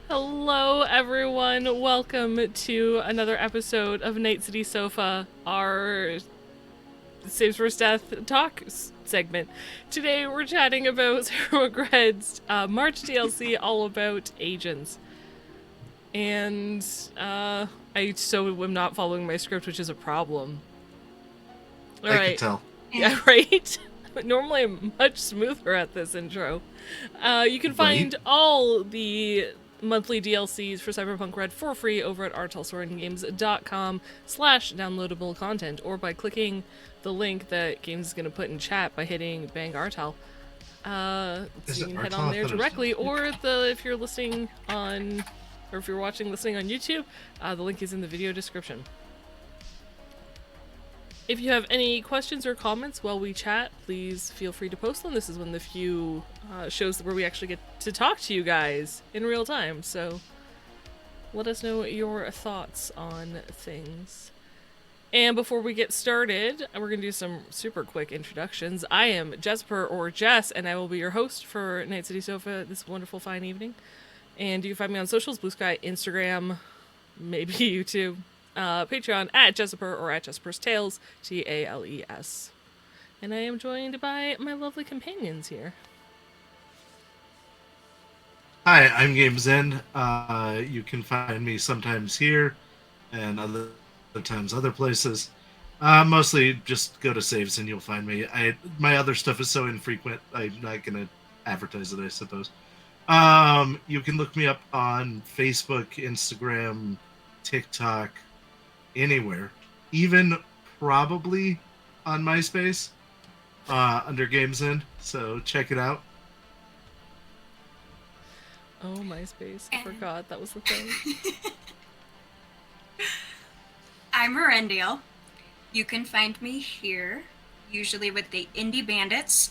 Hello, everyone. Welcome to another episode of Night City Sofa, our Saves First Death talk segment. Today, we're chatting about Cyberpunk RED's March DLC, all about agents. And I so am not following my script, which is a problem. All I could right. tell. Yeah, right? But normally I'm much smoother at this intro. You can Right? find all the monthly DLCs for Cyberpunk RED for free over at rtelsorengames.com/downloadable content, or by clicking the link that Games is going to put in chat by hitting Bang Artel. So Is you it can head on Artal? I there thought it was directly, or if you're listening on, or if you're listening on YouTube, the link is in the video description. If you have any questions or comments while we chat, please feel free to post them. This is one of the few shows where we actually get to talk to you guys in real time, so let us know your thoughts on things. And before we get started, we're going to do some super quick introductions. I am Jesper, or Jess, and I will be your host for Night City Sofa this wonderful fine evening. And you can find me on socials, Blue Sky, Instagram, maybe YouTube, Patreon at Jesper or at Jesper's Tales, Tales. And I am joined by my lovely companions here. Hi, I'm Games End. You can find me sometimes here and other times other places. Mostly just go to saves and you'll find me. My other stuff is so infrequent, I'm not going to advertise it, I suppose. You can look me up on Facebook, Instagram, TikTok, anywhere. Even probably on MySpace under Games End. So check it out. Oh, MySpace. I forgot that was the thing. I'm Erendiel. You can find me here, usually with the Indie Bandits,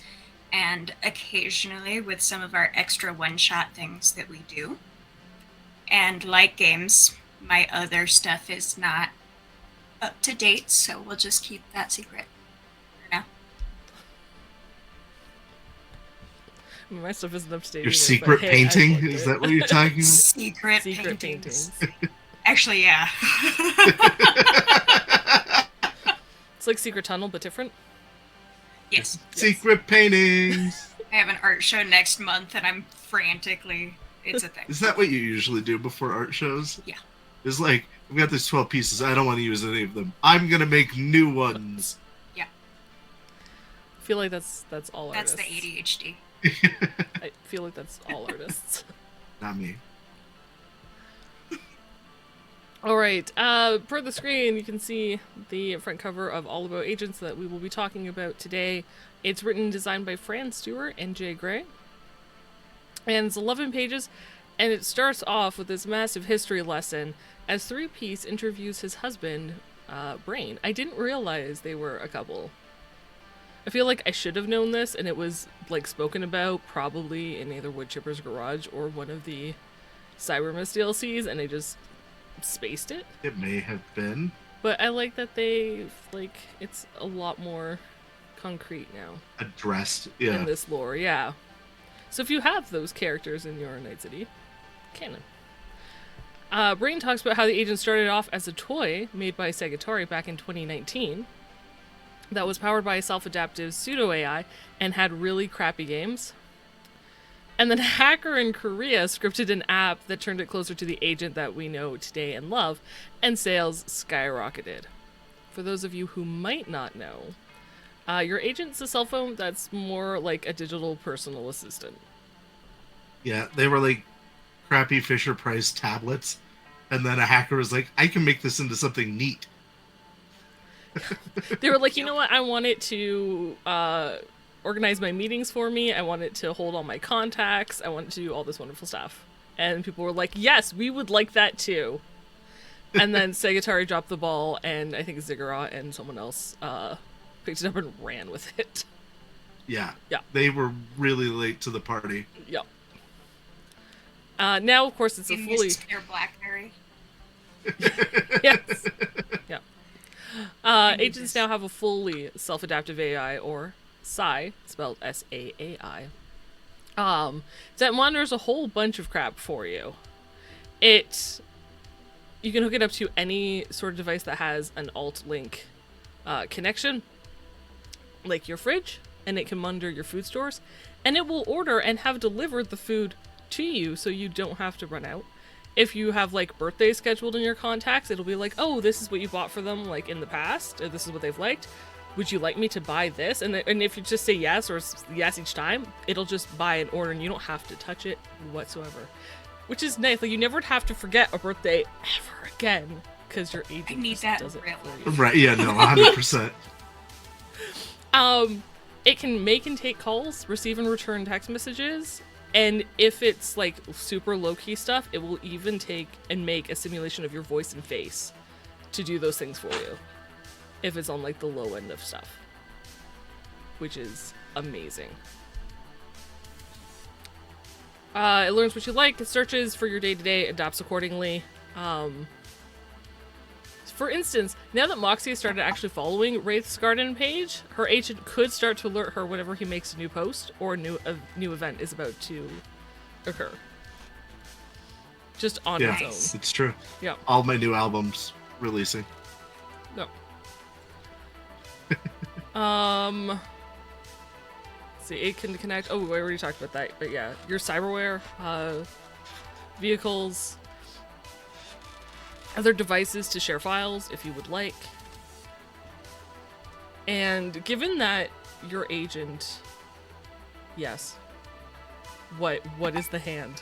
and occasionally with some of our extra one-shot things that we do. And like Games, my other stuff is not up to date, so we'll just keep that secret for now. My stuff isn't up to date Your either, secret but, hey, painting? Is that what you're talking about? Secret paintings. Actually, yeah. It's like Secret Tunnel, but different. Yes. Secret paintings. I have an art show next month, and I'm frantically. It's a thing. Is that what you usually do before art shows? Yeah. It's like, I've got these 12 pieces. I don't want to use any of them. I'm going to make new ones. Yeah. I feel like that's all That's artists. the ADHD. I feel like that's all artists. Not me. All right. Per the screen, you can see the front cover of All About Agents that we will be talking about today. It's written and designed by Fran Stewart and Jay Gray. And it's 11 pages, and it starts off with this massive history lesson as Three-Piece interviews his husband, Brain. I didn't realize they were a couple. I feel like I should have known this, and it was, like, spoken about probably in either Woodchipper's Garage or one of the Cybermist DLCs, and I just spaced it. It may have been. But I like that they, like, it's a lot more concrete now. Addressed, yeah. In this lore, yeah. So if you have those characters in your Night City, canon. Brain talks about how the agent started off as a toy made by Segatari back in 2019 that was powered by a self-adaptive pseudo-AI and had really crappy games. And then a hacker in Korea scripted an app that turned it closer to the agent that we know today and love, and sales skyrocketed. For those of you who might not know, your agent's a cell phone that's more like a digital personal assistant. Yeah, they were like crappy Fisher-Price tablets, and then a hacker was like, I can make this into something neat. They were like, you know what, I want it to organize my meetings for me, I want it to hold all my contacts, I want it to do all this wonderful stuff. And people were like, yes, we would like that too. And then Segatari dropped the ball, and I think Ziggurat and someone else picked it up and ran with it. Yeah. Yeah. They were really late to the party. Yeah. Now, of course, it's a fully... Their BlackBerry. Yes. Yeah. Agents now have a fully self-adaptive AI, or SAI, spelled S-A-A-I, that monitors a whole bunch of crap for you. You can hook it up to any sort of device that has an alt link connection, like your fridge, and it can monitor your food stores, and it will order and have delivered the food to you so you don't have to run out. If you have like birthdays scheduled in your contacts, it'll be like, oh, this is what you bought for them like in the past, or this is what they've liked. Would you like me to buy this? And if you just say yes or yes each time, it'll just buy an order and you don't have to touch it whatsoever. Which is nice. Like, you never have to forget a birthday ever again because your agent just does it for you. Right, yeah, no, 100%. It can make and take calls, receive and return text messages, and if it's like super low-key stuff, it will even take and make a simulation of your voice and face to do those things for you. If it's on like the low end of stuff. Which is amazing. It learns what you like, it searches for your day-to-day, adapts accordingly. For instance, now that Moxie has started actually following Wraith's Garden page, her agent could start to alert her whenever he makes a new post or a new event is about to occur. Just on its own. It's true. Yeah. All my new albums releasing. No. See, it can connect. Oh, we already talked about that. But yeah, your cyberware, vehicles, other devices to share files if you would like. And given that your agent, yes. What is the hand?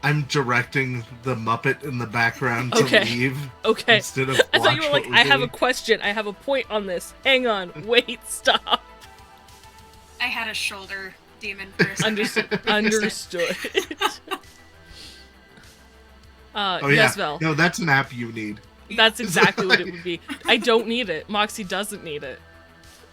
I'm directing the Muppet in the background to leave. Okay. Instead of I thought you were like, I have a doing. question. I have a point on this. Hang on. Wait. Stop. I had a shoulder demon for a second. Understood. Oh yeah. Yes, Val. No, that's an app you need. That's exactly what it would be. I don't need it. Moxie doesn't need it.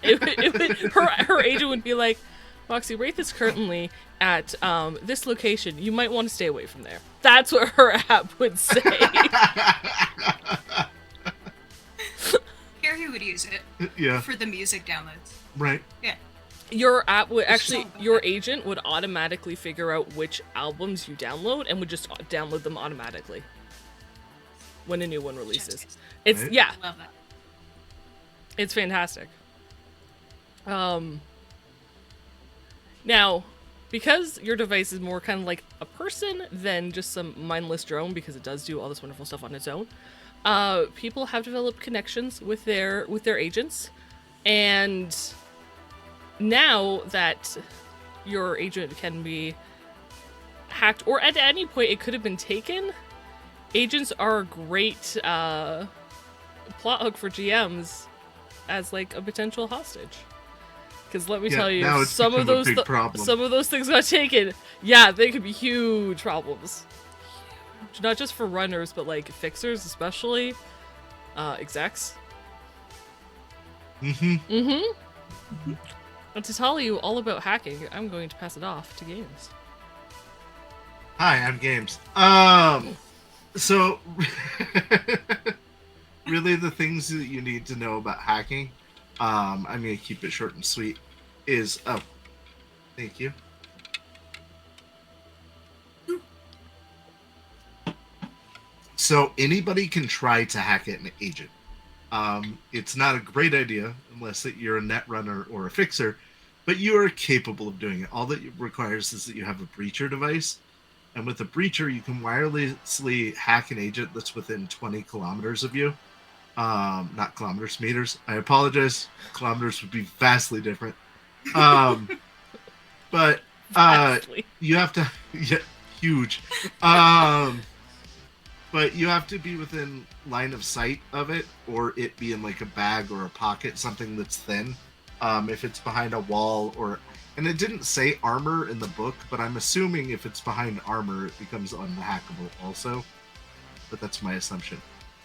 Her agent would be like, Moxie, Wraith is currently at this location. You might want to stay away from there. That's what her app would say. Here he would use it. Yeah. For the music downloads. Right. Yeah. Your app would actually, your agent would automatically figure out which albums you download and would just download them automatically when a new one releases. It's, Right. yeah, Love that. it's fantastic. Now, because your device is more kind of like a person than just some mindless drone, because it does do all this wonderful stuff on its own, people have developed connections with their agents, and now that your agent can be hacked, or at any point it could have been taken, agents are a great plot hook for GMs as like a potential hostage. Because let me tell now you, it's some of become a those big problem. some of those things got taken. Yeah, they could be huge problems. Huge. Not just for runners, but like fixers, especially execs. And to tell you all about hacking, I'm going to pass it off to Games. Hi, I'm Games. So really the things that you need to know about hacking, I'm gonna keep it short and sweet, is thank you. So anybody can try to hack an agent. It's not a great idea unless that you're a net runner or a fixer, but you are capable of doing it. All that it requires is that you have a breacher device, and with a breacher, you can wirelessly hack an agent that's within 20 kilometers of you. Not kilometers, meters. I apologize. Kilometers would be vastly different. But you have to, huge. But you have to be within line of sight of it, or it be in like a bag or a pocket, something that's thin. If it's behind a wall, and it didn't say armor in the book, but I'm assuming if it's behind armor, it becomes unhackable also. But that's my assumption.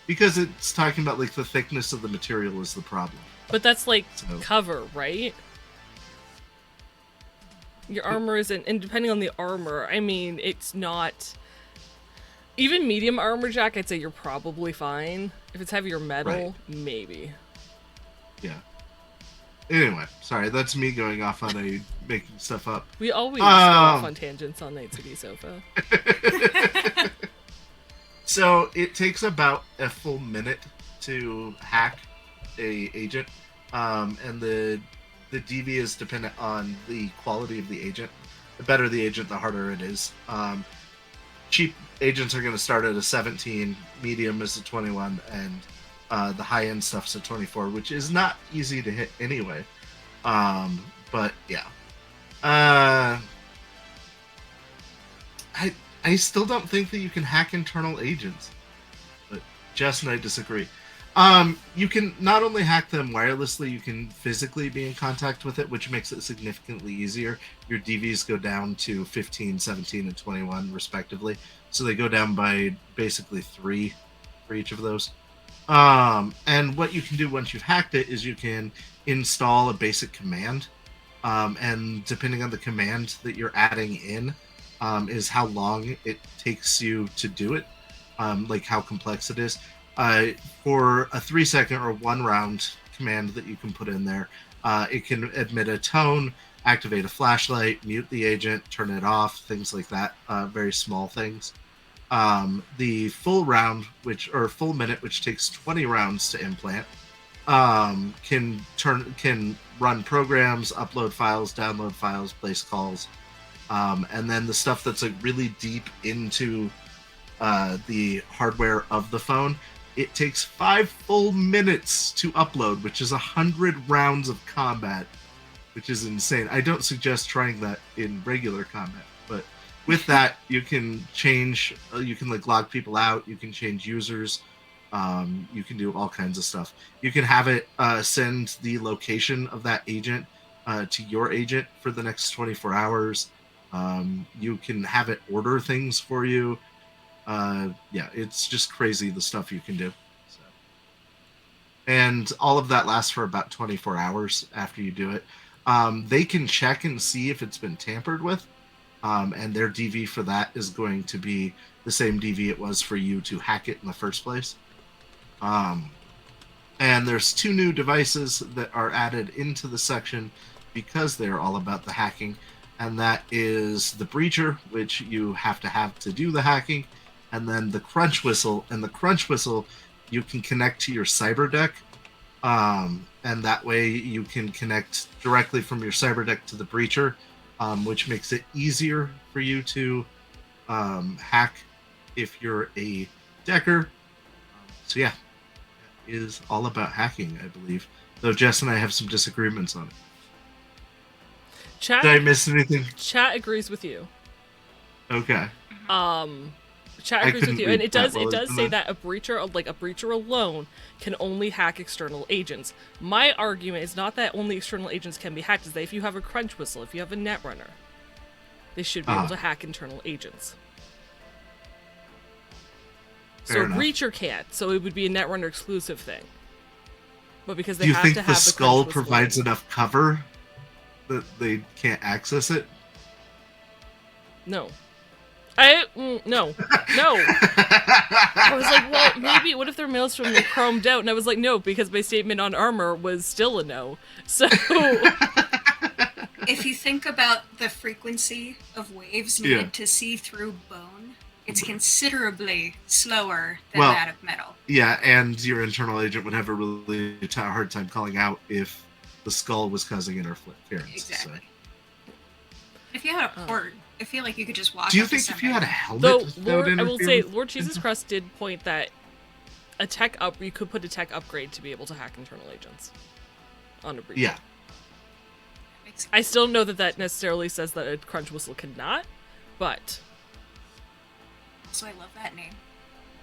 Because it's talking about like the thickness of the material is the problem. But that's like So- cover, right? Your armor isn't, and depending on the armor, I mean, it's not. Even medium armor, Jack, I'd say you're probably fine. If it's heavier metal, maybe. Yeah. Anyway, sorry, that's me going off on making stuff up. We always go off on tangents on Night City Sofa. So it takes about a full minute to hack a agent, and the DV is dependent on the quality of the agent. The better the agent, the harder it is. Cheap agents are going to start at a 17, medium is a 21, and the high end stuff's a 24, which is not easy to hit anyway. But yeah, uh, I still don't think that you can hack internal agents, but Jess and I disagree. You can not only hack them wirelessly, you can physically be in contact with it, which makes it significantly easier. Your DVs go down to 15, 17, and 21, respectively. So they go down by basically 3 for each of those. And what you can do once you've hacked it is you can install a basic command. And depending on the command that you're adding in, is how long it takes you to do it, like how complex it is. For a 3-second or 1-round command that you can put in there, it can emit a tone, activate a flashlight, mute the agent, turn it off, things like that. Very small things. The full round, full minute, which takes 20 rounds to implant, can run programs, upload files, download files, place calls, and then the stuff that's like really deep into the hardware of the phone. It takes 5 full minutes to upload, which is 100 rounds of combat, which is insane. I don't suggest trying that in regular combat, but with that, you can change, you can like log people out, you can change users, you can do all kinds of stuff. You can have it send the location of that agent to your agent for the next 24 hours. You can have it order things for you. Yeah, it's just crazy the stuff you can do. So. And all of that lasts for about 24 hours after you do it. They can check and see if it's been tampered with, and their DV for that is going to be the same DV it was for you to hack it in the first place. And there's 2 new devices that are added into the section because they're all about the hacking, and that is the breacher, which you have to do the hacking, and then the crunch whistle. And the crunch whistle you can connect to your cyber deck, and that way you can connect directly from your cyber deck to the breacher, which makes it easier for you to hack if you're a decker. So yeah, that is all about hacking, I believe. Though Jess and I have some disagreements on it. Chat, Did I miss anything? Chat agrees with you. Okay. Chat agrees with you, and it does say that that a breacher alone can only hack external agents. My argument is not that only external agents can be hacked, is that if you have a crunch whistle, if you have a netrunner, they should be able to hack internal agents. So a breacher can't, so it would be a netrunner exclusive thing. But because they have to have the Do you think the skull crunch provides whistle, enough cover that they can't access it? no. No. I was like, well, maybe, what if their maelstrom were chromed out? And I was like, no, because my statement on armor was still a no. So... If you think about the frequency of waves needed to see through bone, it's considerably slower than that of metal. Yeah, and your internal agent would have a really hard time calling out if the skull was causing interference. Exactly. So. If you had a port, I feel like you could just walk. Do you think if you had a helmet, though, I will say, Lord Jesus Christ did point that you could put a tech upgrade to be able to hack internal agents on a breacher. Yeah. I still know that necessarily says that a crunch whistle cannot, but... So I love that name.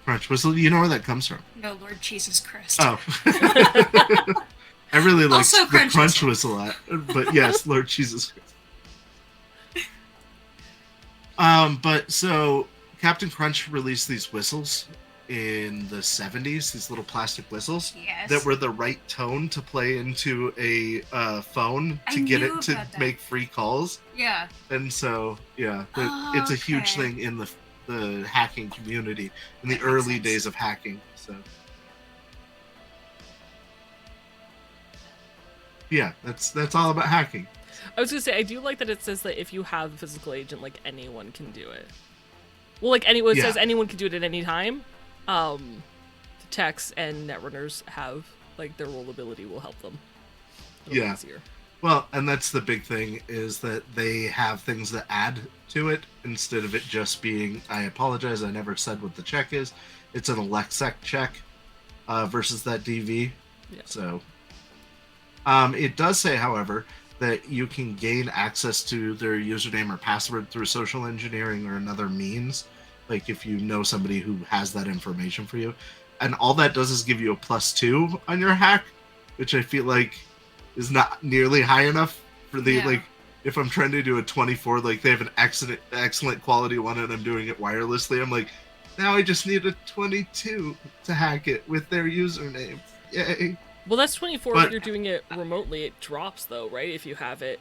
Crunch whistle, you know where that comes from? No, Lord Jesus Christ. Oh. I really like Also the crunch whistle, but yes, Lord Jesus Christ. But so Captain Crunch released these whistles in the 70s, these little plastic whistles that were the right tone to play into a phone to get it to make free calls. Yeah. And so, yeah, it's a huge thing in the hacking community in the early days of hacking. So, yeah, that's all about hacking. I was gonna say, I do like that it says that if you have a physical agent, like, anyone can do it. Well, like anyone Yeah. says anyone can do it at any time. The techs and netrunners have like their role ability will help them. It'll be Yeah. easier. Well, and that's the big thing is that they have things that add to it instead of it just being, I apologize, I never said what the check is. It's an Alexec check versus that DV. Yeah. So it does say, however, that you can gain access to their username or password through social engineering or another means. Like if you know somebody who has that information for you. And all that does is give you a +2 on your hack, which I feel like is not nearly high enough for the like if I'm trying to do a 24, like they have an excellent quality one and I'm doing it wirelessly, I'm like, now I just need a 22 to hack it with their username. Yay. Well, that's 24 But- if you're doing it remotely. It drops though, right? If you have it.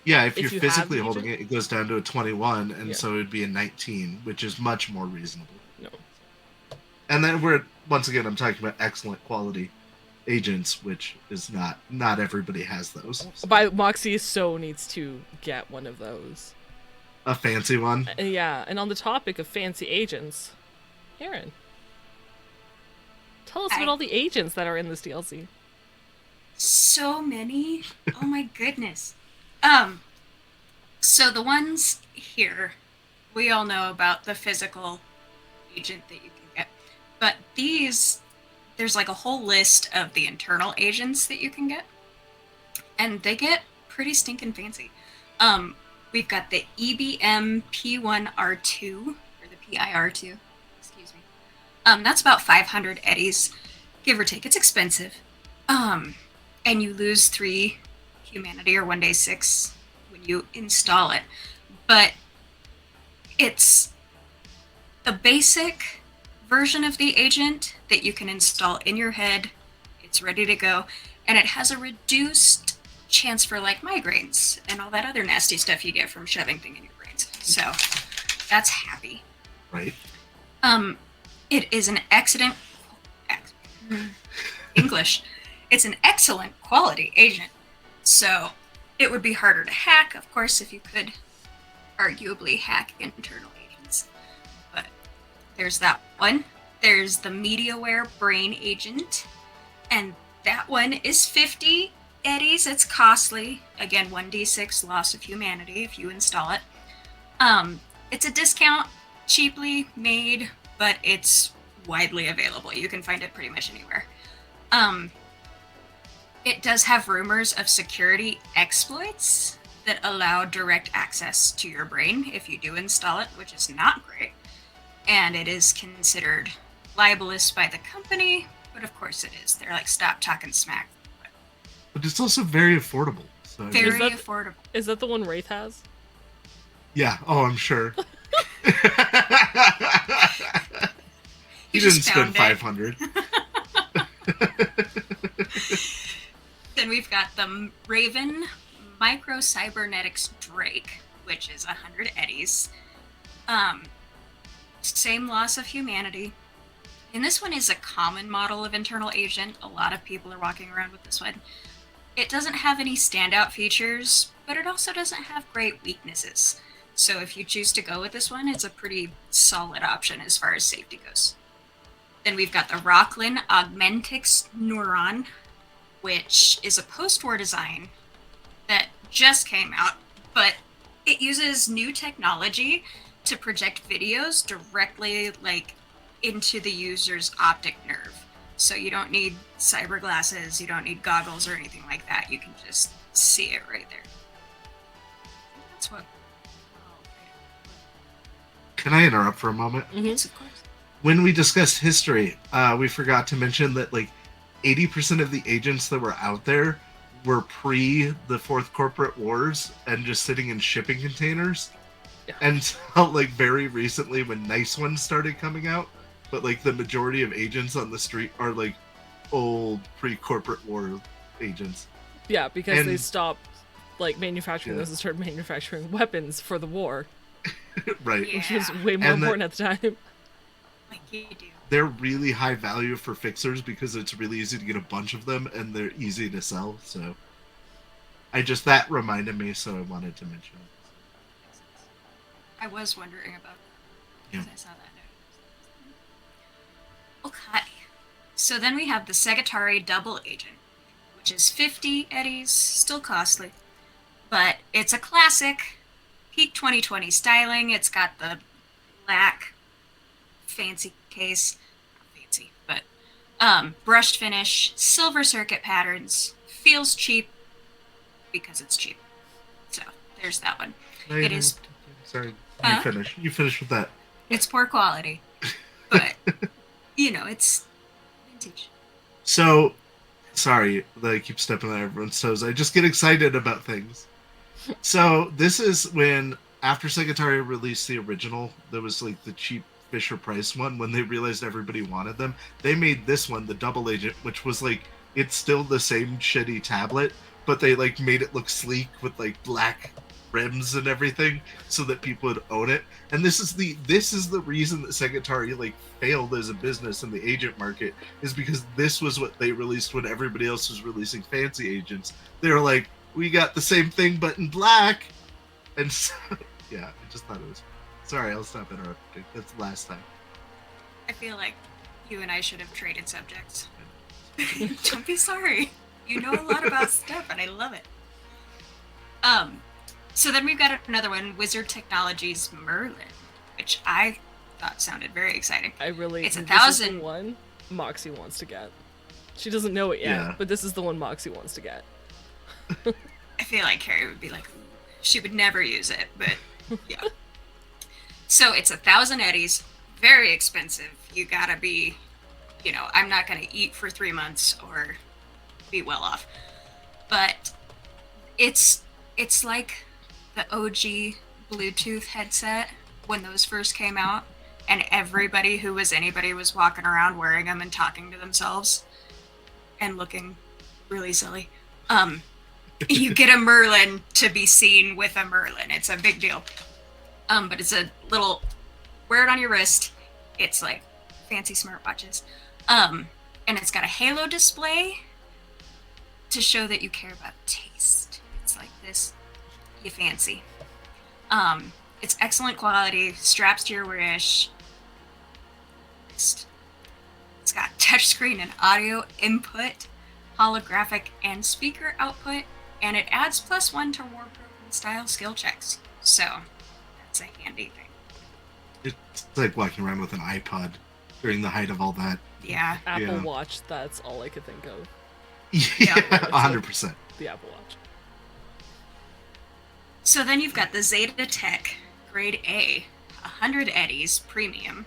Yeah, if If you're you have physically the holding agent? it, it goes down to a 21, and Yeah. so it'd be a 19, which is much more reasonable. No. And then once again, I'm talking about excellent quality agents, which is not everybody has those. So. By Moxie so needs to get one of those. A fancy one. Yeah, and on the topic of fancy agents, Aaron, tell us about all the agents that are in this DLC. So many. Oh my goodness. So the ones here, we all know about the physical agent that you can get. But these, there's like a whole list of the internal agents that you can get. And they get pretty stinking fancy. We've got the EBM P1R2, or the PIR2, excuse me. That's about 500 eddies, give or take. It's expensive. And you lose 3 humanity or 1d6 when you install it. But it's the basic version of the agent that you can install in your head. It's ready to go. And it has a reduced chance for like migraines and all that other nasty stuff you get from shoving things in your brains. So that's happy. Right. It is an excellent English. It's an excellent quality agent. So it would be harder to hack, of course, if you could arguably hack internal agents. But there's that one. There's the MediaWare Brain Agent. And that one is 50 eddies. It's costly. Again, 1d6 loss of humanity if you install it. It's a discount, cheaply made, but it's widely available. You can find it pretty much anywhere. It does have rumors of security exploits that allow direct access to your brain if you do install it, which is not great. And it is considered libelous by the company, but of course it is. They're like, stop talking smack. But it's also very affordable. So Very Is that- affordable. Is that the one Wraith has? yeah. Oh, I'm sure. He You didn't just spend found it. 500. Then we've got the Raven Micro Cybernetics Drake, which is 100 eddies. Same loss of humanity. And this one is a common model of internal agent. A lot of people are walking around with this one. It doesn't have any standout features, but it also doesn't have great weaknesses. So if you choose to go with this one, it's a pretty solid option as far as safety goes. Then we've got the Rocklin Augmentix Neuron, which is a post-war design that just came out, but it uses new technology to project videos directly like into the user's optic nerve. So you don't need cyber glasses, you don't need goggles or anything like that. You can just see it right there. That's what. Can I interrupt for a moment? Yes, of course. When we discussed history, we forgot to mention that like 80% of the agents that were out there were pre the Fourth Corporate Wars and just sitting in shipping containers. Yeah. Until like very recently when nice ones started coming out. But like the majority of agents on the street are like old pre-corporate war agents. Yeah, because And- they stopped like manufacturing Yeah. those and started manufacturing weapons for the war, Right. Yeah. which was way more And important at the time. Like you do. They're really high value for fixers because it's really easy to get a bunch of them and they're easy to sell. So that reminded me, so I wanted to mention it. I was wondering about Yeah. I saw that note. Okay. So then we have the Segatari Double Agent, which is 50 eddies, still costly. But it's a classic, peak 2020 styling. It's got the black fancy case. Not fancy, but brushed finish, silver circuit patterns. Feels cheap because it's cheap. So there's that one. It is. Sorry, Huh? you finish. You finish with that. It's poor quality, but it's vintage. So, sorry that I keep stepping on everyone's toes. I just get excited about things. So this is when, after Segatari released the original, there was like the cheap Fisher Price one. When they realized everybody wanted them, they made this one, the Double Agent, which was like, it's still the same shitty tablet, but they like made it look sleek with like black rims and everything, so that people would own it. And this is the reason that Segatari like failed as a business in the agent market, is because this was what they released when everybody else was releasing fancy agents. They were like, we got the same thing but in black. And so, yeah, I just thought it was. Sorry, I'll stop interrupting. That's the last time. I feel like you and I should have traded subjects. Don't be sorry. You know a lot about stuff, and I love it. So then we've got another one, Wizard Technologies Merlin, which I thought sounded very exciting. It's 1,000. This is the one Moxie wants to get. She doesn't know it yet, Yeah. but this is the one Moxie wants to get. I feel like Carrie would be like, ooh, she would never use it, but yeah. So it's 1,000 eddies, very expensive. You gotta be, I'm not gonna eat for 3 months or be well off. But it's like the OG Bluetooth headset when those first came out, and anybody was walking around wearing them and talking to themselves and looking really silly. You get a Merlin to be seen with a Merlin. It's a big deal. But it's a little, wear it on your wrist. It's like fancy smartwatches. And it's got a halo display to show that you care about taste. It's like this, you fancy. It's excellent quality, straps to your wrist. It's got touchscreen and audio input, holographic and speaker output, and it adds +1 to Warprobe style skill checks. So that's a handy thing. It's like walking around with an iPod during the height of all that. Yeah. Apple Watch, that's all I could think of. Yeah, 100%. The Apple Watch. So then you've got the Zeta Tech Grade A, 100 eddies premium,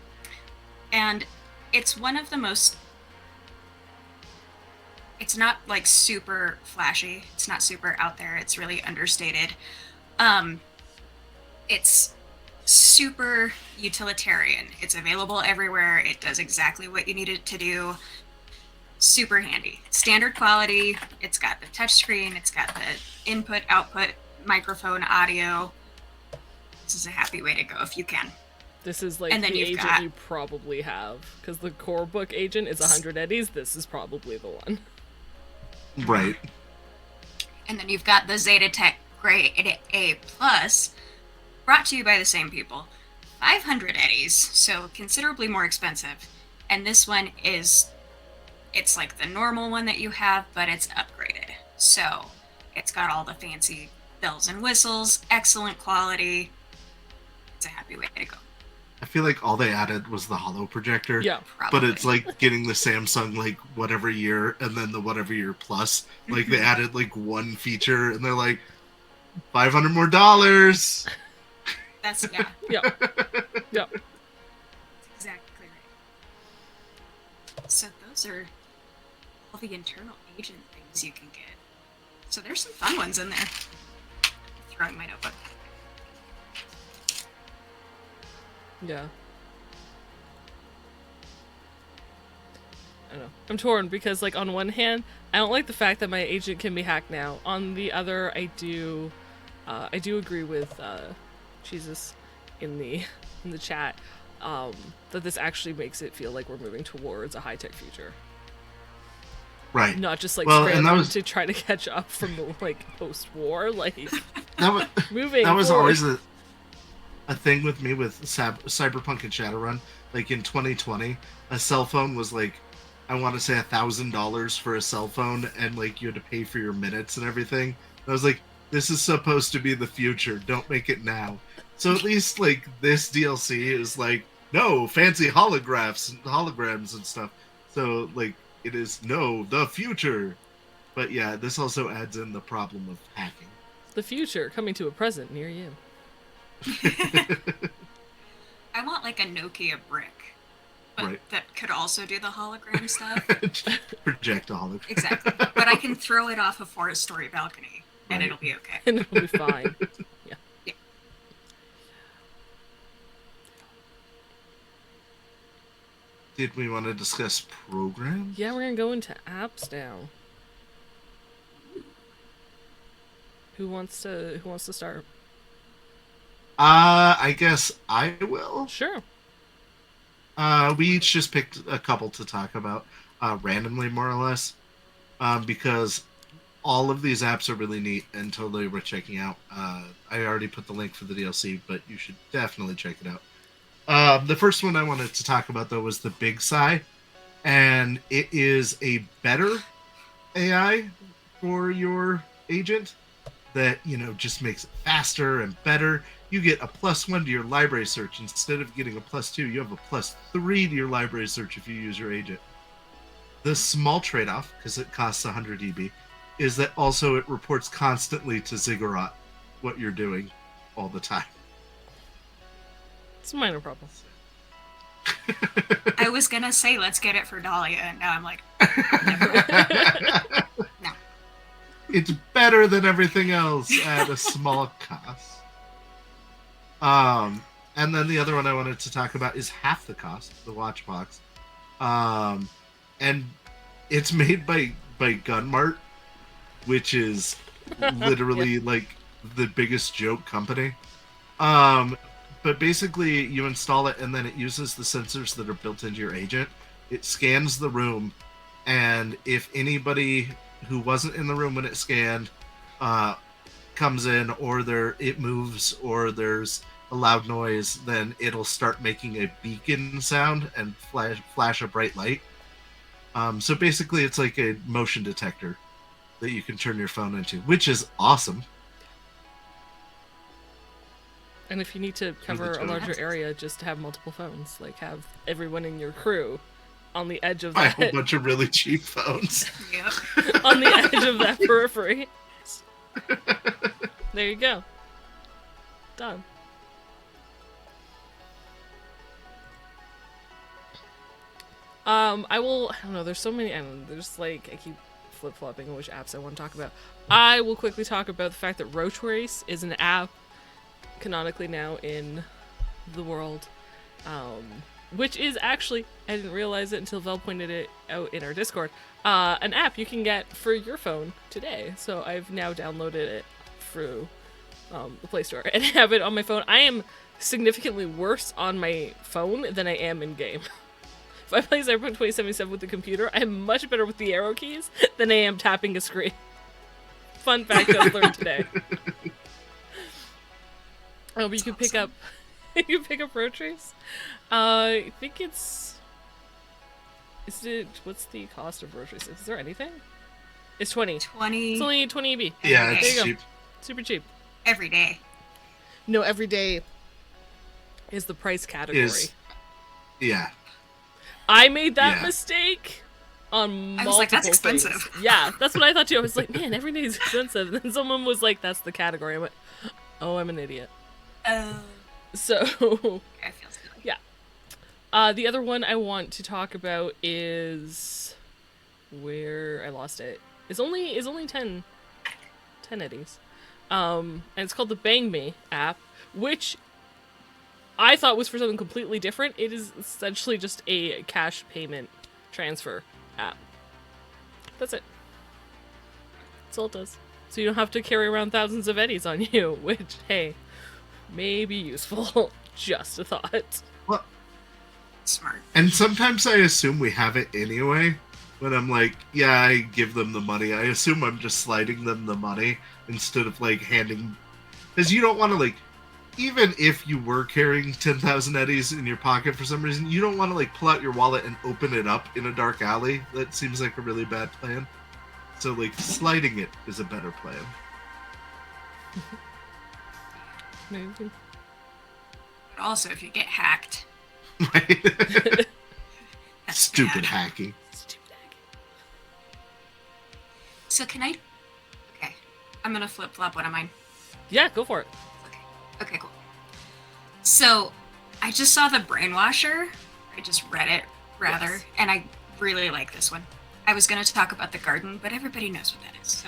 and it's one of the most. It's not like super flashy. It's not super out there. It's really understated. It's super utilitarian. It's available everywhere. It does exactly what you need it to do. Super handy. Standard quality. It's got the touchscreen. It's got the input, output, microphone, audio. This is a happy way to go if you can. This is like And then the you've agent got- you probably have, because the core book agent is 100 eddies. This is probably the one. Right. And then you've got the Zeta Tech Grade A Plus, brought to you by the same people. 500 eddies, so considerably more expensive. And this one it's like the normal one that you have, but it's upgraded. So it's got all the fancy bells and whistles, excellent quality. It's a happy way to go. I feel like all they added was the holo projector. Yeah. Probably. But it's like getting the Samsung like whatever year and then the whatever year plus. Like they added like one feature and they're like $500 more. That's, yeah, Yeah. Yeah. exactly right. So those are all the internal agent things you can get. So there's some fun ones in there. Throwing my notebook. Yeah. I don't know. I'm torn because, like, on one hand, I don't like the fact that my agent can be hacked now. On the other, I do agree with Jesus in the chat that this actually makes it feel like we're moving towards a high-tech future, Right. not just like Well, and that scrambling was- to try to catch up from the like post-war, like That was moving. that was forward. always a a thing with me with Cyberpunk and Shadowrun. Like in 2020, a cell phone was like, I want to say $1,000 for a cell phone, and like you had to pay for your minutes and everything. And I was like, this is supposed to be the future. Don't make it now. So at least like this DLC is like, no, fancy holograms and stuff. So like it is the future. But yeah, this also adds in the problem of hacking. The future coming to a present near you. I want like a Nokia brick, but Right. that could also do the hologram stuff. Project a hologram. Exactly. But I can throw it off a 4-story balcony, and Right. it'll be okay. And it'll be fine. Yeah. Yeah. Did we want to discuss programs? Yeah, we're gonna go into apps now. Who wants to start? I guess I will. Sure. We each just picked a couple to talk about, randomly, more or less, because all of these apps are really neat and totally worth checking out. I already put the link for the DLC, but you should definitely check it out. The first one I wanted to talk about, though, was the Big Sigh, and it is a better AI for your agent that, just makes it faster and better. You get a +1 to your library search. Instead of getting a +2, you have a +3 to your library search if you use your agent. The small trade-off, because it costs 100 EB, is that also it reports constantly to Ziggurat what you're doing all the time. It's a minor problem. I was gonna say let's get it for Dahlia, and now I'm like, no. It's better than everything else at a small cost. And then the other one I wanted to talk about is half the cost, the watch box. And it's made by Gunmart, which is literally like the biggest joke company. But basically you install it and then it uses the sensors that are built into your agent. It scans the room, and if anybody who wasn't in the room when it scanned comes in, or it moves, or there's a loud noise, then it'll start making a beacon sound and flash a bright light. So basically it's like a motion detector that you can turn your phone into, which is awesome. And if you need to cover a larger area, just have multiple phones. Like, have everyone in your crew on the edge of Buy a that. whole bunch of really cheap phones. Yep. On the edge of that periphery. There you go. Done. I don't know, there's so many, I keep flip-flopping on which apps I want to talk about. I will quickly talk about the fact that Roach Race is an app canonically now in the world, which is actually, I didn't realize it until Vel pointed it out in our Discord, an app you can get for your phone today. So I've now downloaded it through the Play Store and have it on my phone. I am significantly worse on my phone than I am in game. If I play Cyberpunk 2077 with the computer, I am much better with the arrow keys than I am tapping a screen. Fun fact I learned today. Oh, but you can pick up Roach Race. I think what's the cost of Roach Race? Is there anything? It's 20. 20 It's only 20 EB. Yeah, There it's you go. cheap. Super cheap. every day. No, every day is the price category. Yeah. I made that Yeah. mistake on multiple I was like, that's things. expensive. Yeah, that's what I thought too. I was like, man, every day is expensive. And then someone was like, that's the category. I went, oh, I'm an idiot. So, I feel silly. yeah. The other one I want to talk about is where I lost it. It's only 10 eddies. And it's called the Bang Me app, which I thought was for something completely different. It is essentially just a cash payment transfer app. That's it. That's all it does. So you don't have to carry around thousands of eddies on you, which, hey, may be useful. Just a thought. Well, Smart. and sometimes I assume we have it anyway. When I'm like, yeah, I give them the money. I assume I'm just sliding them the money instead of like handing, because you don't want to like even if you were carrying 10,000 eddies in your pocket for some reason, you don't want to like pull out your wallet and open it up in a dark alley. That seems like a really bad plan. So like sliding it is a better plan. Maybe. But also, if you get hacked, Right? that's Stupid bad. hacking. Stupid egg. So can I? Okay, I'm gonna flip flop one of mine. Yeah, go for it. Okay, cool. So, I just saw the Brainwasher. I just read it, rather, Yes. and I really like this one. I was going to talk about the garden, but everybody knows what that is.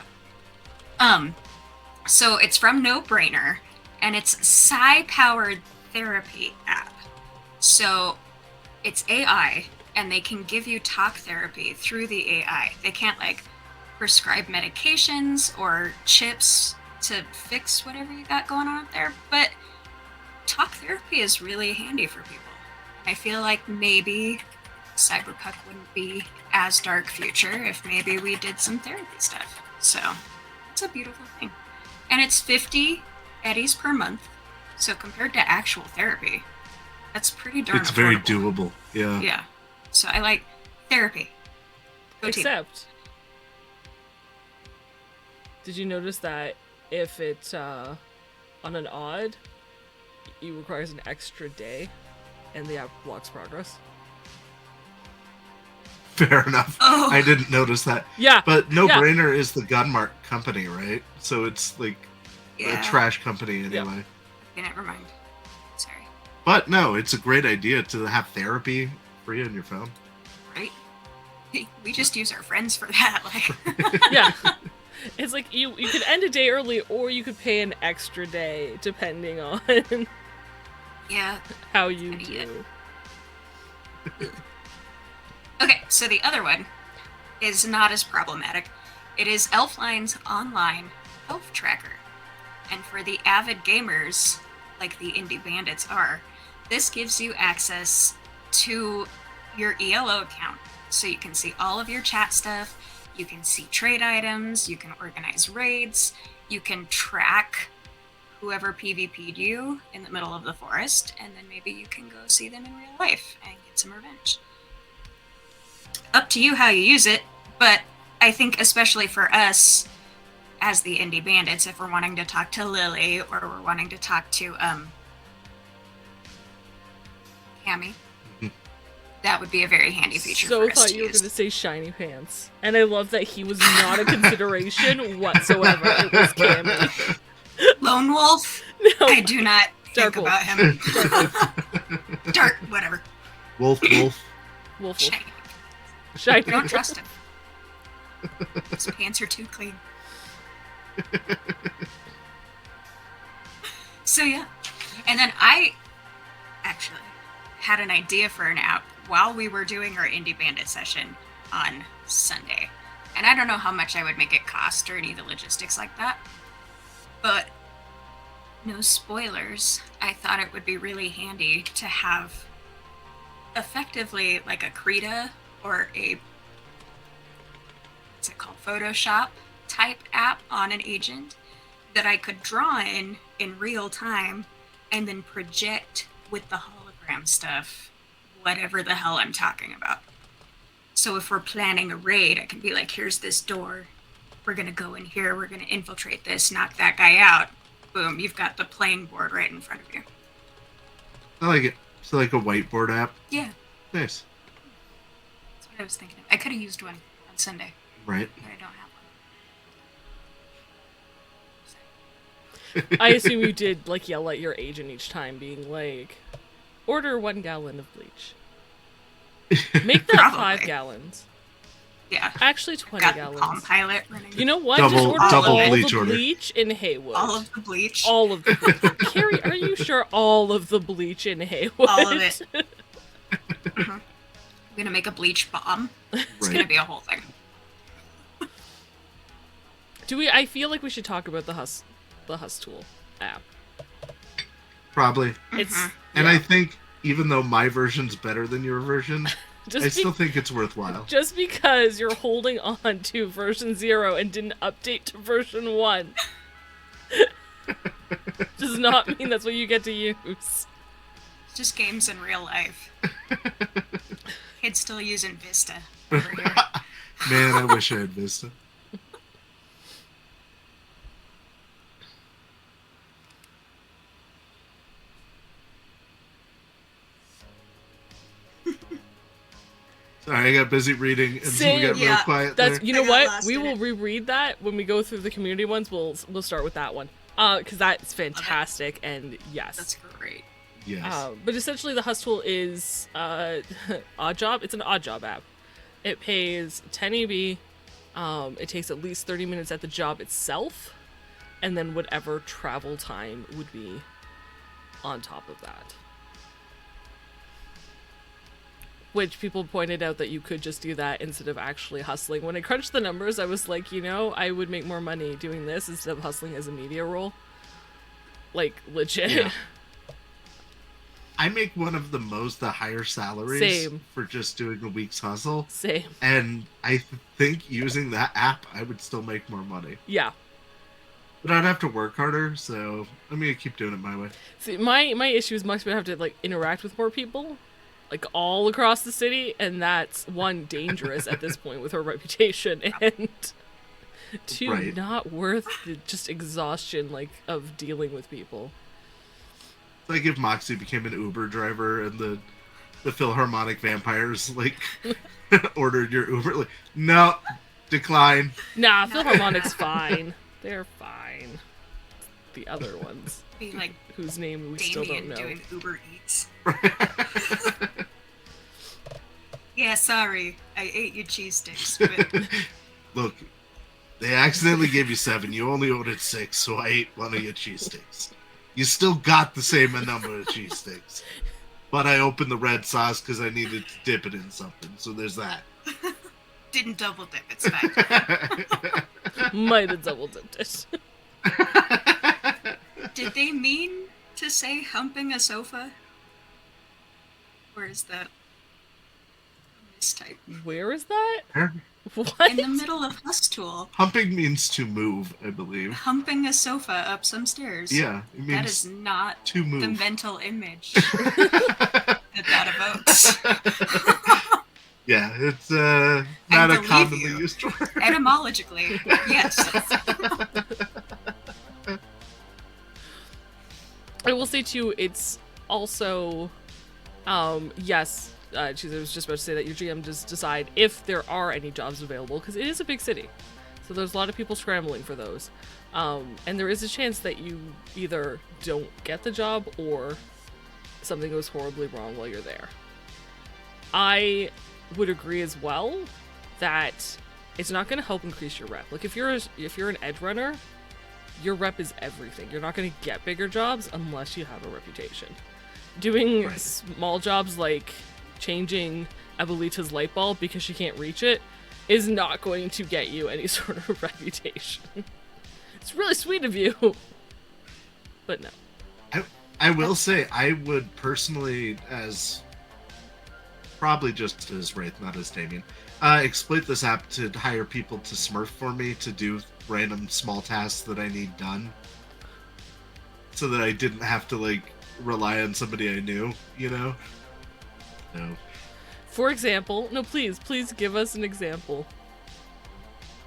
So it's from No Brainer, and it's Psy-powered therapy app. So, it's AI, and they can give you talk therapy through the AI. They can't like prescribe medications or chips to fix whatever you got going on up there, but talk therapy is really handy for people. I feel like maybe Cyberpunk wouldn't be as dark future if maybe we did some therapy stuff. So it's a beautiful thing. And it's 50 eddies per month. So compared to actual therapy, that's pretty darn It's very affordable. doable. Yeah. Yeah. So I like therapy. Go team. Except, did you notice that if it's on an odd, it requires an extra day, and the app blocks progress? Fair enough. Oh. I didn't notice that. Yeah. But No Yeah. Brainer is the Gunmark company, right? So it's like Yeah. a trash company anyway. Okay, never mind. Sorry. But no, it's a great idea to have therapy free on your phone. Right? We just use our friends for that. Like, Yeah. It's like you could end a day early, or you could pay an extra day, depending on yeah. how you Idiot. do. Okay, so the other one is not as problematic. It is Elfline's online health tracker. And for the avid gamers, like the indie bandits are, this gives you access to your ELO account. So you can see all of your chat stuff, you can see trade items, you can organize raids, you can track whoever PvP'd you in the middle of the forest, and then maybe you can go see them in real life and get some revenge. Up to you how you use it, but I think especially for us as the indie bandits, if we're wanting to talk to Lily or we're wanting to talk to Cammy, that would be a very handy feature So for us thought to you were use. going to say shiny pants, and I love that he was not a consideration whatsoever. It was Cammy. Lone Wolf? No, I do not Dark think Wolf. about him. Dark, whatever. Wolf. Wolf. Shiny. Shiny. I don't trust him. His pants are too clean. So yeah. And then I actually had an idea for an app while we were doing our Indie Bandit session on Sunday. And I don't know how much I would make it cost or any of the logistics like that. But no spoilers. I thought it would be really handy to have effectively like a Krita or a what's it called, Photoshop type app on an agent that I could draw in real time and then project with the hologram stuff whatever the hell I'm talking about. So if we're planning a raid, I can be like, here's this door, we're gonna go in here, we're gonna infiltrate this, knock that guy out. Boom, you've got the playing board right in front of you. I like it. It's like a whiteboard app. Yeah, Nice. that's what I was thinking of. I could have used one on Sunday, Right. but I don't have one. I assume you did like yell at your agent each time, being like, "Order 1 gallon of bleach. Make that Probably. 5 gallons. Yeah, Actually, 20 got the Palm gallons. Pilot running. You know what? Double- Just order double all bleach the order. bleach in Haywood. all of the bleach. All of the bleach. Carrie, are you sure all of the bleach in Haywood? All of it. I'm gonna make a bleach bomb. It's Right. gonna be a whole thing. I feel like we should talk about the Hus Tool app. Probably. It's And yeah. I think even though my version's better than your version, just I still think it's worthwhile. just because you're holding on to version 0 and didn't update to version 1. Does not mean that's what you get to use. It's just games in real life. Kids still using Vista over here. Man, I wish I had Vista. Sorry, I got busy reading, and so we got real quiet That's there. you know what? We will reread that when we go through the community ones. We'll start with that one, because that's fantastic, and yes, That's great. Yes. But essentially, the Hus tool is odd job. It's an odd job app. It pays 10 EB. It takes at least 30 minutes at the job itself, and then whatever travel time would be on top of that. Which people pointed out that you could just do that instead of actually hustling. When I crunched the numbers, I was like, you know, I would make more money doing this instead of hustling as a media role. Like, legit. Yeah. I make one of the higher salaries Same. for just doing a week's hustle. Same. And I think using that app, I would still make more money. Yeah. But I'd have to work harder, so I'm going to keep doing it my way. See, my issue is much better have to, like, interact with more people. Like, all across the city, and that's, one, dangerous at this point with her reputation, and two, Right. not worth the just exhaustion, like, of dealing with people. It's like if Moxie became an Uber driver and the Philharmonic vampires, like, ordered your Uber. Like, no, decline. Nah, Philharmonic's fine. They're fine. The other ones, Be like whose name we Damien still don't know. doing Uber Eats. Yeah, sorry. I ate your cheese sticks, but Look, they accidentally gave you 7. You only ordered 6, so I ate one of your cheese sticks. You still got the same number of cheese sticks. But I opened the red sauce because I needed to dip it in something, so there's that. didn't double dip. It's fine. Might have double dipped it. Did they mean to say humping a sofa? Or is that a mistype? Where is that? Huh? What? In the middle of Hustool, Humping means to move, I believe. humping a sofa up some stairs. Yeah, it means That is not to move. the mental image that evokes. Yeah, it's not a believe commonly you. used word. Etymologically, yes. I will say too, it's also, yes, I was just about to say that your GM does decide if there are any jobs available, because it is a big city. So there's a lot of people scrambling for those. And there is a chance that you either don't get the job or something goes horribly wrong while you're there. I would agree as well that it's not going to help increase your rep. Like if you're an edge runner, your rep is everything. You're not going to get bigger jobs unless you have a reputation. Doing Right. small jobs like changing Abuelita's light bulb because she can't reach it is not going to get you any sort of reputation. It's really sweet of you, but no. I will say, I would personally, as probably just as Wraith, not as Damien, exploit this app to hire people to smurf for me to do random small tasks that I need done, so that I didn't have to like rely on somebody I knew, you know? No. For example, no, please give us an example.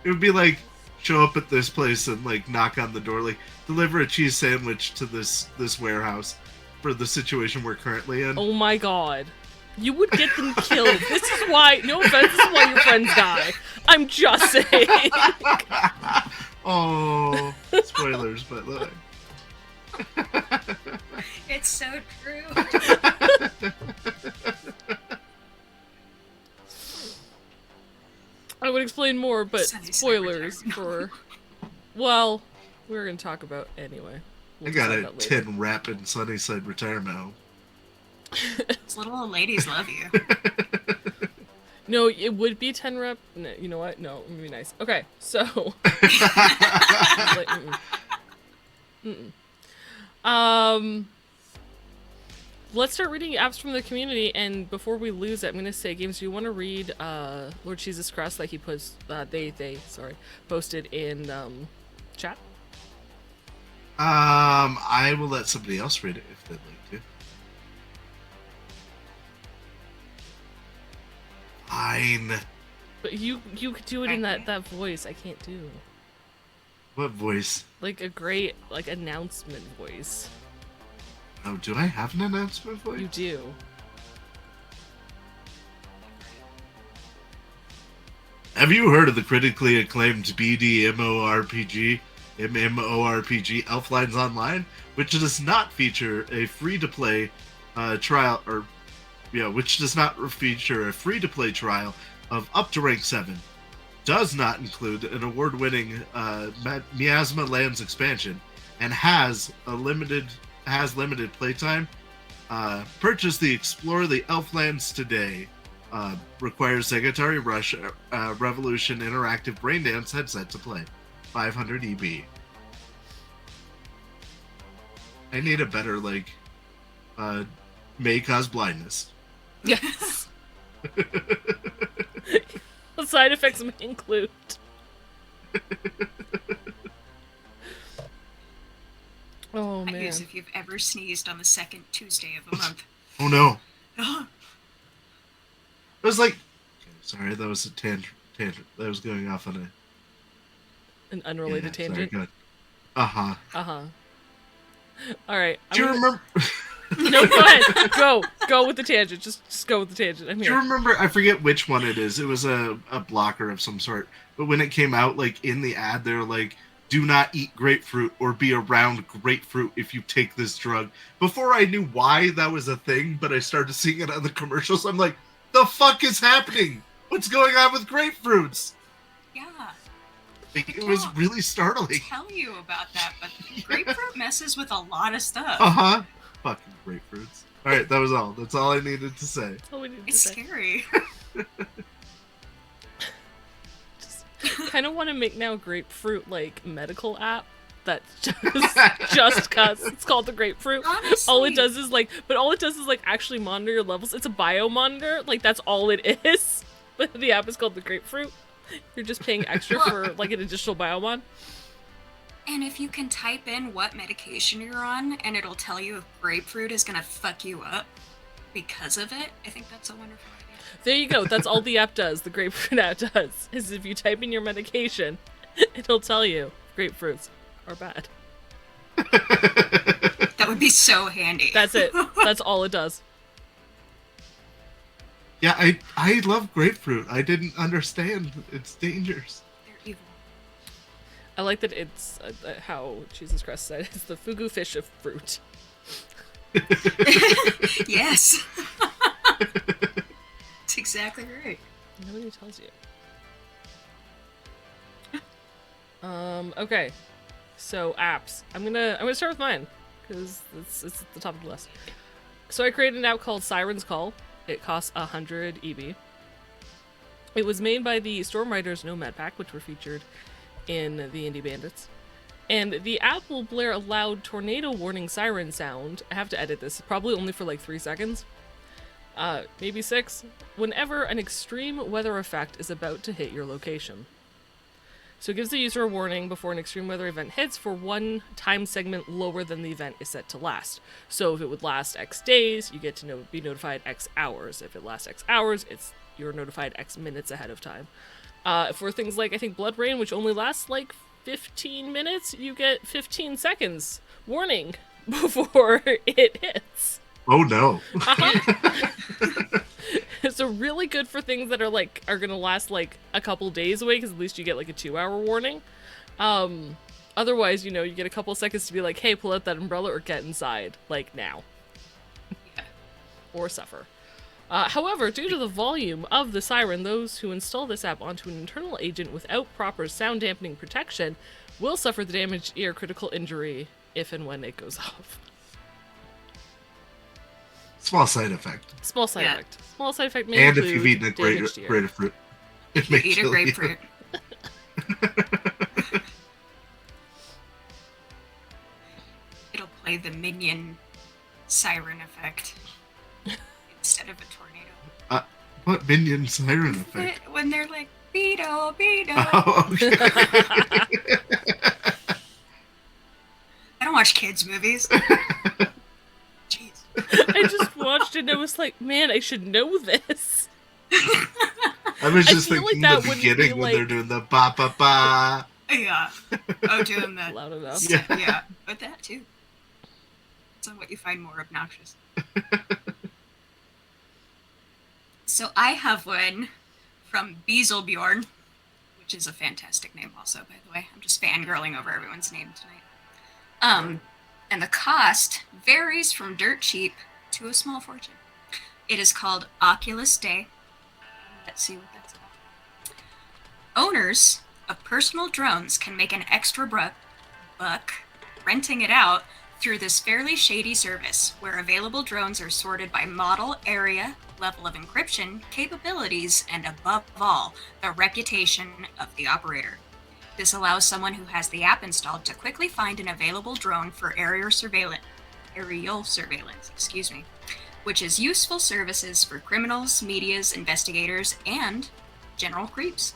It would be like, show up at this place and like knock on the door, like deliver a cheese sandwich to this warehouse for the situation we're currently in. Oh my god. You would get them killed. This is why, no offense, this is why your friends die. I'm just saying. Oh, spoilers, but look. It's so true. I would explain more, but Sunny spoilers side for... Well, we're going to talk about anyway. I We'll got decide a that later. 10 rep in Sunnyside retirement home. Those little old ladies love you. No, it would be 10 rep. No, you know what? No, it would be nice. Okay, so... like, let's start reading apps from the community, and before we lose it, I'm gonna say, Games, do you want to read Lord Jesus Christ like he posted in chat? I will let somebody else read it if they'd like to. Fine. But you could do it in that voice I can't do. What voice? Like a great announcement voice. Oh, do I have an announcement voice? You do. Have you heard of the critically acclaimed MMORPG Elflines Online, which does not feature a free-to-play trial, which does not feature a free-to-play trial of up to rank 7, does not include an award-winning Miasma Lands expansion, and has limited playtime. Purchase the Explore the Elflands today. Requires Segatari Rush Revolution Interactive Braindance headset to play. 500 EB. I need a better, may cause blindness. Yes. The side effects may include. Oh, man. As if you've ever sneezed on the second Tuesday of a month. Oh, no. It was like... Sorry, that was a tangent. That was going off on an unrelated tangent. Sorry, uh-huh. Alright. Do you remember... No, go ahead. Go with the tangent. Just go with the tangent. I'm here. Do you remember... I forget which one it is. It was a blocker of some sort. But when it came out, in the ad, they were like, do not eat grapefruit or be around grapefruit if you take this drug. Before I knew why that was a thing, but I started seeing it on the commercials, I'm like, the fuck is happening? What's going on with grapefruits? Yeah. It was really startling. Tell you about that, but grapefruit messes with a lot of stuff. Uh-huh. Fucking grapefruits. Alright, that was all. That's all I needed to say. That's all we needed It's to say. scary. Kind of want to make now grapefruit medical app that just cuts. It's called the grapefruit. Honestly. All it does is actually monitor your levels. It's a bio monitor. That's all it is. But the app is called the grapefruit. You're just paying extra for an additional biomon. And if you can type in what medication you're on, and it'll tell you if grapefruit is gonna fuck you up because of it, I think that's a wonderful idea. There you go. That's all the app does. The grapefruit app does is if you type in your medication, it'll tell you grapefruits are bad. That would be so handy. That's it. That's all it does. Yeah, I love grapefruit. I didn't understand its dangers. They're evil. I like that it's how Jesus Christ said it's the fugu fish of fruit. Yes. That's exactly right. Nobody tells you. Okay. So apps. I'm gonna start with mine because it's at the top of the list. So I created an app called Siren's Call. It costs 100 EB. It was made by the Stormriders Nomad Pack, which were featured in the Indie Bandits. And the app will blare a loud tornado warning siren sound. I have to edit this, probably only for 3 seconds. Maybe 6. Whenever an extreme weather effect is about to hit your location. So it gives the user a warning before an extreme weather event hits for one time segment lower than the event is set to last. So if it would last X days, you get to be notified X hours. If it lasts X hours, you're notified X minutes ahead of time. For things like, I think, Blood Rain, which only lasts 15 minutes, you get 15 seconds warning before it hits. Oh no. Uh-huh. So really good for things that are gonna last a couple days away, because at least you get a 2-hour warning. Otherwise, you get a couple seconds to be like, hey, pull out that umbrella or get inside, now. Yeah. Or suffer. However, due to the volume of the siren, those who install this app onto an internal agent without proper sound dampening protection will suffer the damaged ear critical injury if and when it goes off. Small side effect. Small side effect. Small side effect may and include if you've eaten a grapefruit. If you eat a grapefruit. It'll play the minion siren effect instead of a tornado. What minion siren effect? When they're like, Beetle, Beetle. Oh, okay. I don't watch kids' movies. Jeez. I just watched it and I was like, man, I should know this. I was just feel like thinking that the wouldn't beginning be, when they're like- doing the ba ba ba. Yeah. Oh, doing that. Loud enough. Yeah. Yeah, but that too. That's what you find more obnoxious. So I have one from Beaselbjorn, which is a fantastic name also, by the way. I'm just fangirling over everyone's name tonight. And the cost varies from dirt cheap to a small fortune. It is called Oculus Day. Let's see what that's about. Owners of personal drones can make an extra buck renting it out through this fairly shady service, where available drones are sorted by model, area, level of encryption, capabilities, and above all, the reputation of the operator. This allows someone who has the app installed to quickly find an available drone for aerial surveillance, which is useful services for criminals, medias, investigators, and general creeps.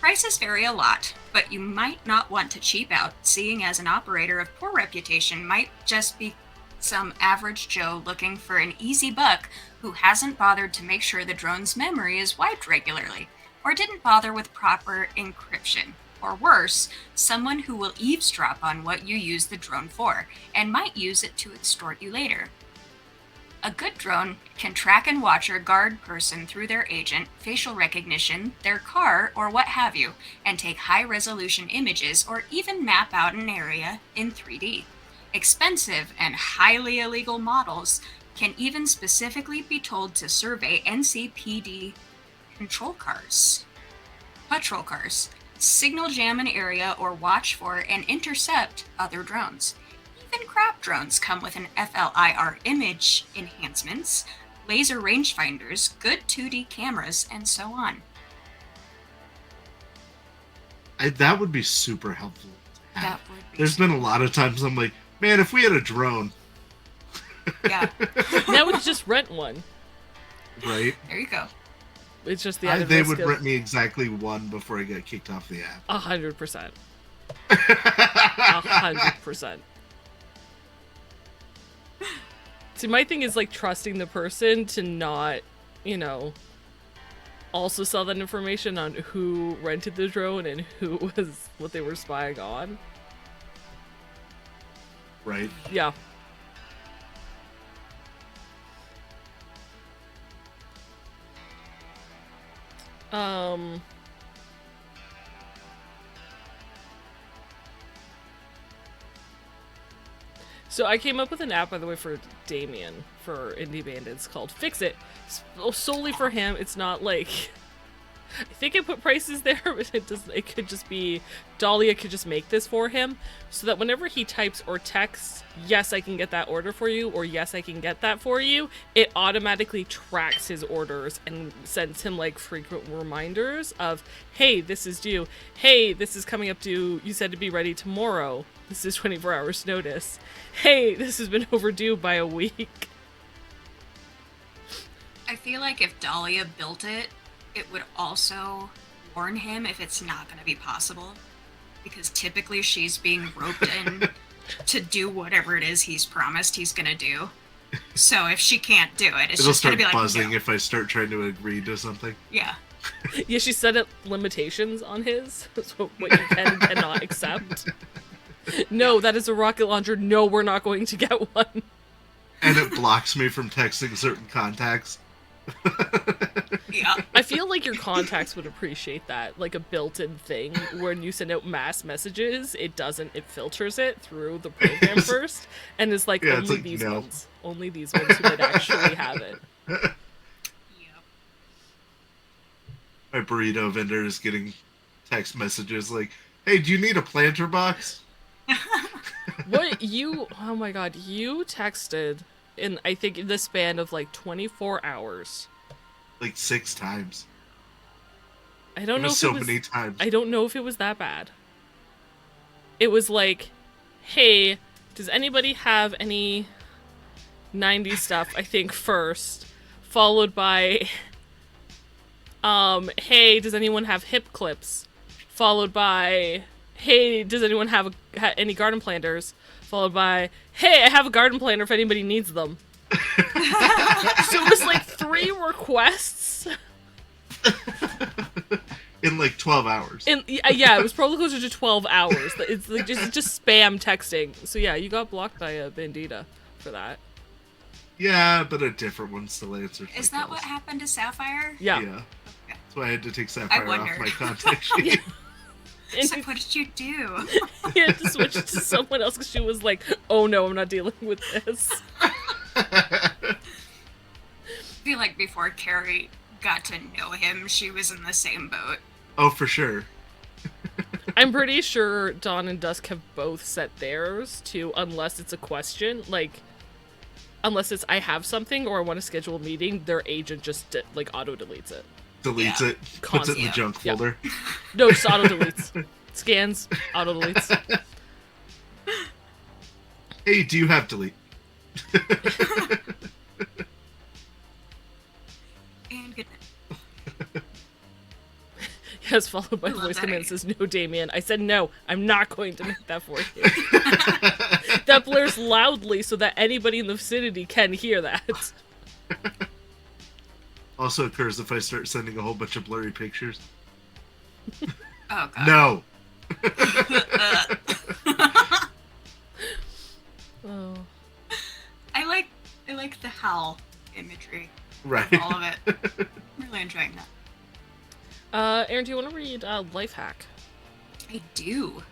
Prices vary a lot, but you might not want to cheap out, seeing as an operator of poor reputation might just be some average Joe looking for an easy buck who hasn't bothered to make sure the drone's memory is wiped regularly, or didn't bother with proper encryption. Or worse, someone who will eavesdrop on what you use the drone for, and might use it to extort you later. A good drone can track and watch or guard person through their agent, facial recognition, their car, or what have you, and take high-resolution images or even map out an area in 3D. Expensive and highly illegal models can even specifically be told to survey NCPD patrol cars, signal jam an area or watch for and intercept other drones. Even crap drones come with an FLIR image enhancements, laser rangefinders, good 2D cameras, and so on. That would be super helpful. That would be. There's been a lot of times I'm like, man, if we had a drone, Yeah, Now we could just rent one. right? there you go. It's just the added They risk would of rent me exactly one before I got kicked off the app. 100%. 100%. See, my thing is like trusting the person to not, also sell that information on who rented the drone and who was what they were spying on. Right? Yeah. So I came up with an app, by the way, for Damien for Indie Bandits called Fix It. Solely for him. It's not like... I think I put prices there, but it could just be... Dahlia could just make this for him, so that whenever he types or texts, yes, I can get that order for you, or yes, I can get that for you, it automatically tracks his orders and sends him, like, frequent reminders of, hey, this is due. Hey, this is coming up due. You said to be ready tomorrow. This is 24 hours notice. Hey, this has been overdue by a week. I feel like if Dahlia built it, it would also warn him if it's not going to be possible. Because typically she's being roped in to do whatever it is he's promised he's going to do. So if she can't do it, it's It'll just going start to be like, buzzing no. if I start trying to agree to something. Yeah. Yeah, she set up limitations on his, so what you can and cannot accept. No, that is a rocket launcher. No, we're not going to get one. And it blocks me from texting certain contacts. Yeah. I feel like your contacts would appreciate that, like a built-in thing. When you send out mass messages, it filters it through the program first, and it's like, Yeah, it's only like, these no. ones. Only these ones who would actually have it. Yep. My burrito vendor is getting text messages like, hey, do you need a planter box? Oh my god, you texted in, I think, in the span of like 24 hours. Like 6 times. I don't It know was if so it was, many times. I don't know if it was that bad. It was like, hey, does anybody have any 90s stuff, I think, first, followed by, hey, does anyone have hip clips, followed by, hey, does anyone have any garden planters, followed by, hey, I have a garden planter if anybody needs them. So it was like 3 requests. In like 12 hours. Yeah, it was probably closer to 12 hours. It's like just spam texting. So yeah, you got blocked by a Bandita for that. Yeah, but a different one still answered. Is that what happened to Sapphire? Yeah. Yeah. Okay. That's why I had to take Sapphire off wondered. my contact sheet. So what did you do? He had to switch to someone else because she was like, oh no, I'm not dealing with this. I feel like before Carrie got to know him, she was in the same boat. Oh, for sure. I'm pretty sure Dawn and Dusk have both set theirs to unless it's a question, like, unless it's I have something or I want to schedule a meeting, their agent just like auto-deletes it. Deletes it. Puts it in the junk folder. No, just auto-deletes. Scans, auto-deletes. Hey, do you have delete? And good night. Yes, followed by I love voice that command idea. says, no, Damien. I said, no, I'm not going to make that for you. That blares loudly so that anybody in the vicinity can hear that. Also occurs if I start sending a whole bunch of blurry pictures. Oh god. No. Oh. I like the howl imagery. Right. All of it. I'm really enjoying that. Aaron, do you want to read Life Hack? I do.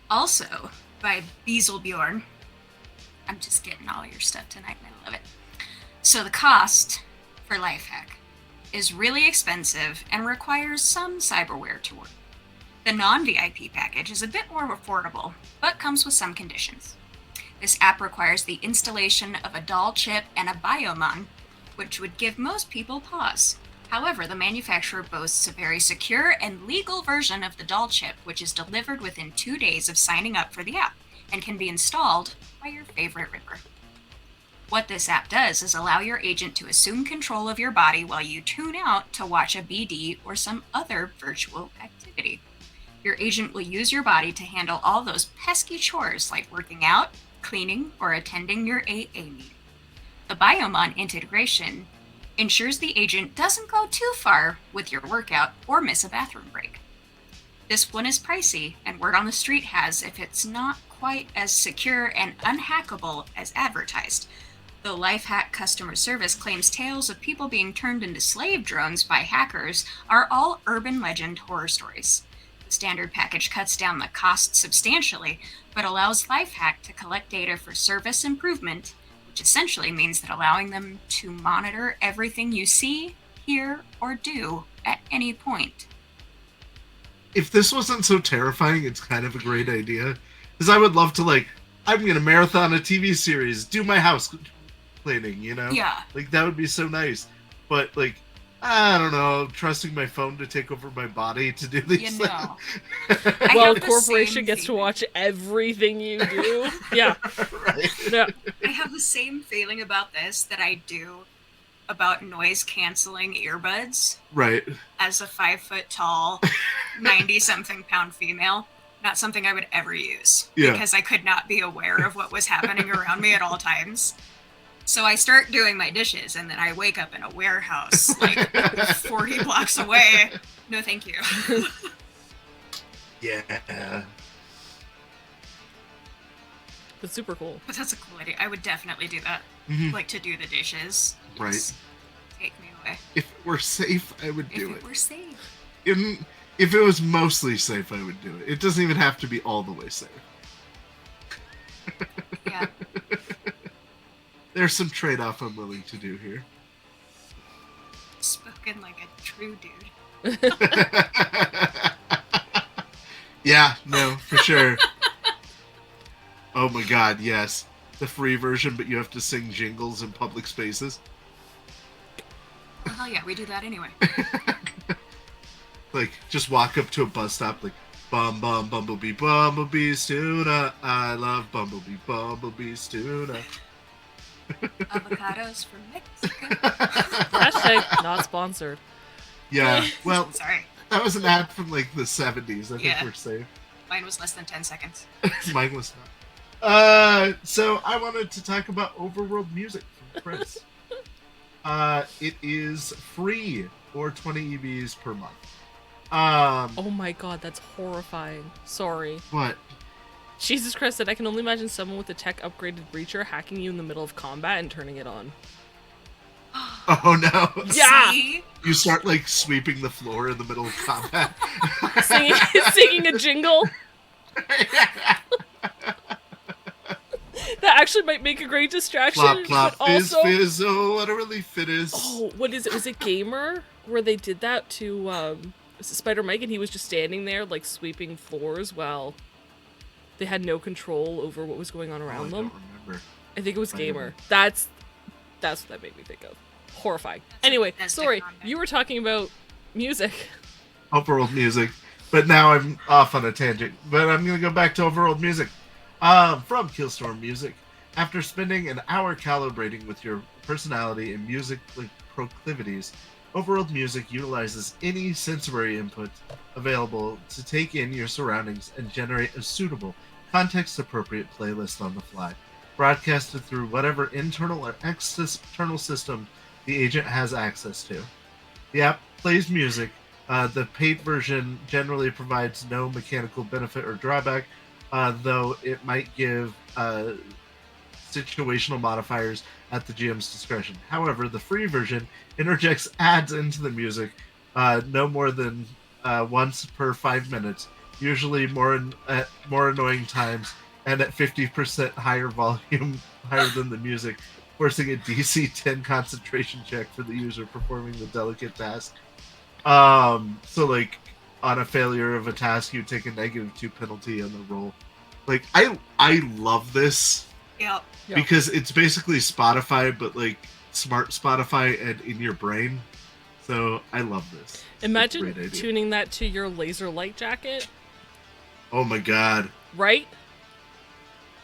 Also, by Beaselbjorn. I'm just getting all your stuff tonight and I love it. So the cost for Life Hack is really expensive and requires some cyberware to work. The non-VIP package is a bit more affordable, but comes with some conditions. This app requires the installation of a doll chip and a biomon, which would give most people pause. However, the manufacturer boasts a very secure and legal version of the doll chip, which is delivered within 2 days of signing up for the app, and can be installed by your favorite Ripper. What this app does is allow your agent to assume control of your body while you tune out to watch a BD or some other virtual activity. Your agent will use your body to handle all those pesky chores like working out, cleaning, or attending your AA meeting. The Biomon integration ensures the agent doesn't go too far with your workout or miss a bathroom break. This one is pricey, and word on the street has if it's not quite as secure and unhackable as advertised. Though Lifehack customer service claims tales of people being turned into slave drones by hackers are all urban legend horror stories. The standard package cuts down the cost substantially, but allows Lifehack to collect data for service improvement, which essentially means that allowing them to monitor everything you see, hear, or do at any point. If this wasn't so terrifying, it's kind of a great idea. Because I would love to, like, I'm going to marathon a TV series, do my house cleaning, you know? Yeah. Like, that would be so nice. But, like, I don't know, trusting my phone to take over my body to do these You know. things. I Well, have the the corporation same gets to feeling. watch everything you do. Yeah. Right. Yeah. I have the same feeling about this that I do about noise canceling earbuds Right. as a 5 foot tall, 90 something pound female. Not something I would ever use Yeah. because I could not be aware of what was happening around me at all times. So I start doing my dishes and then I wake up in a warehouse like 40 blocks away. No, thank you. Yeah. It's super cool. But that's a cool idea. I would definitely do that. Mhm. Like to do the dishes. Right. Just take me away. If it were safe, I would If do it it. were safe. If it was mostly safe, I would do it. It doesn't even have to be all the way safe. Yeah. There's some trade-off I'm willing to do here. Spoken like a true dude. Yeah, no, for sure. Oh my god, yes. The free version, but you have to sing jingles in public spaces. Oh, hell yeah, we do that anyway. Like, just walk up to a bus stop, like, bum bum bumblebee bumblebees tuna. I love bumblebee bumblebees tuna. Avocados from Mexico. Hashtag not sponsored. Yeah, well, Sorry, that was an ad from like the 70s. I think Yeah. we're safe. mine was less than 10 seconds. Mine was not. So I wanted to talk about overworld music from Chris. It is free or 20 EVs per month. Oh my god, that's horrifying. Sorry. What? Jesus Christ, I can only imagine someone with a tech upgraded breacher hacking you in the middle of combat and turning it on. Oh no. Yeah! See? You start like sweeping the floor in the middle of combat. Singing a jingle. That actually might make a great distraction. Plop, plop, but fizz, also... fizz, oh, what a relief it is. Oh, what is it? Was it Gamer? Where they did that to, was it Spider Mike, and he was just standing there, like, sweeping floors while they had no control over what was going on around I them? don't remember. I think it was Spider-Man. Gamer. That's what that made me think of. Horrifying. Anyway, That's the sorry, combat. you were talking about music. Overworld music. But now I'm off on a tangent. But I'm going to go back to overworld music. From Killstorm Music. After spending an hour calibrating with your personality and music proclivities, overworld music utilizes any sensory input available to take in your surroundings and generate a suitable, context-appropriate playlist on the fly, broadcasted through whatever internal or external system the agent has access to. The app plays music. The paid version generally provides no mechanical benefit or drawback, though it might give situational modifiers at the GM's discretion. However, the free version interjects ads into the music no more than once per 5 minutes, usually at more annoying times, and at 50% higher volume, higher than the music, forcing a DC 10 concentration check for the user performing the delicate task. So like on a failure of a task, you take a -2 penalty on the roll. Like I love this Yep. Yeah. because it's basically Spotify, but like smart Spotify and in your brain. So I love this. It's a Imagine great idea. tuning that to your laser light jacket, Oh my god. right?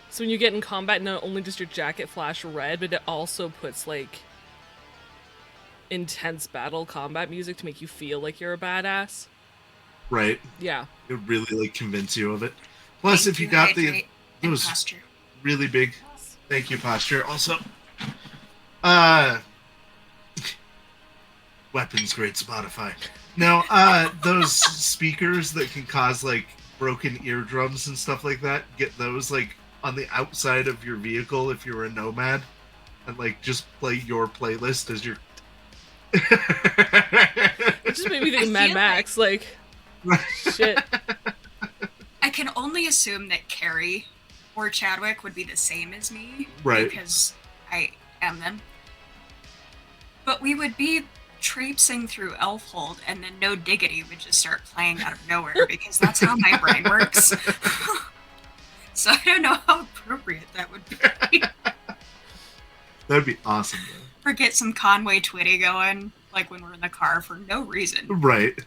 So when you get in combat, not only does your jacket flash red, but it also puts like intense battle combat music to make you feel like you're a badass. Right. Yeah. It really like convince you of it. Plus, Thank if you got the hydrate, and those posture. really big, thank you, posture. Also, weapons grade Spotify. Now, those speakers that can cause like broken eardrums and stuff like that, get those like on the outside of your vehicle if you're a nomad, and like just play your playlist as your. It just made me think I of Mad feel Max, like shit. I can only assume that Carrie or Chadwick would be the same as me. Right. Because I am them. But we would be traipsing through Elfhold, and then No Diggity would just start playing out of nowhere because that's how my brain works. So I don't know how appropriate that would be. That'd be awesome, though. Or get some Conway Twitty going, like when we're in the car for no reason. Right.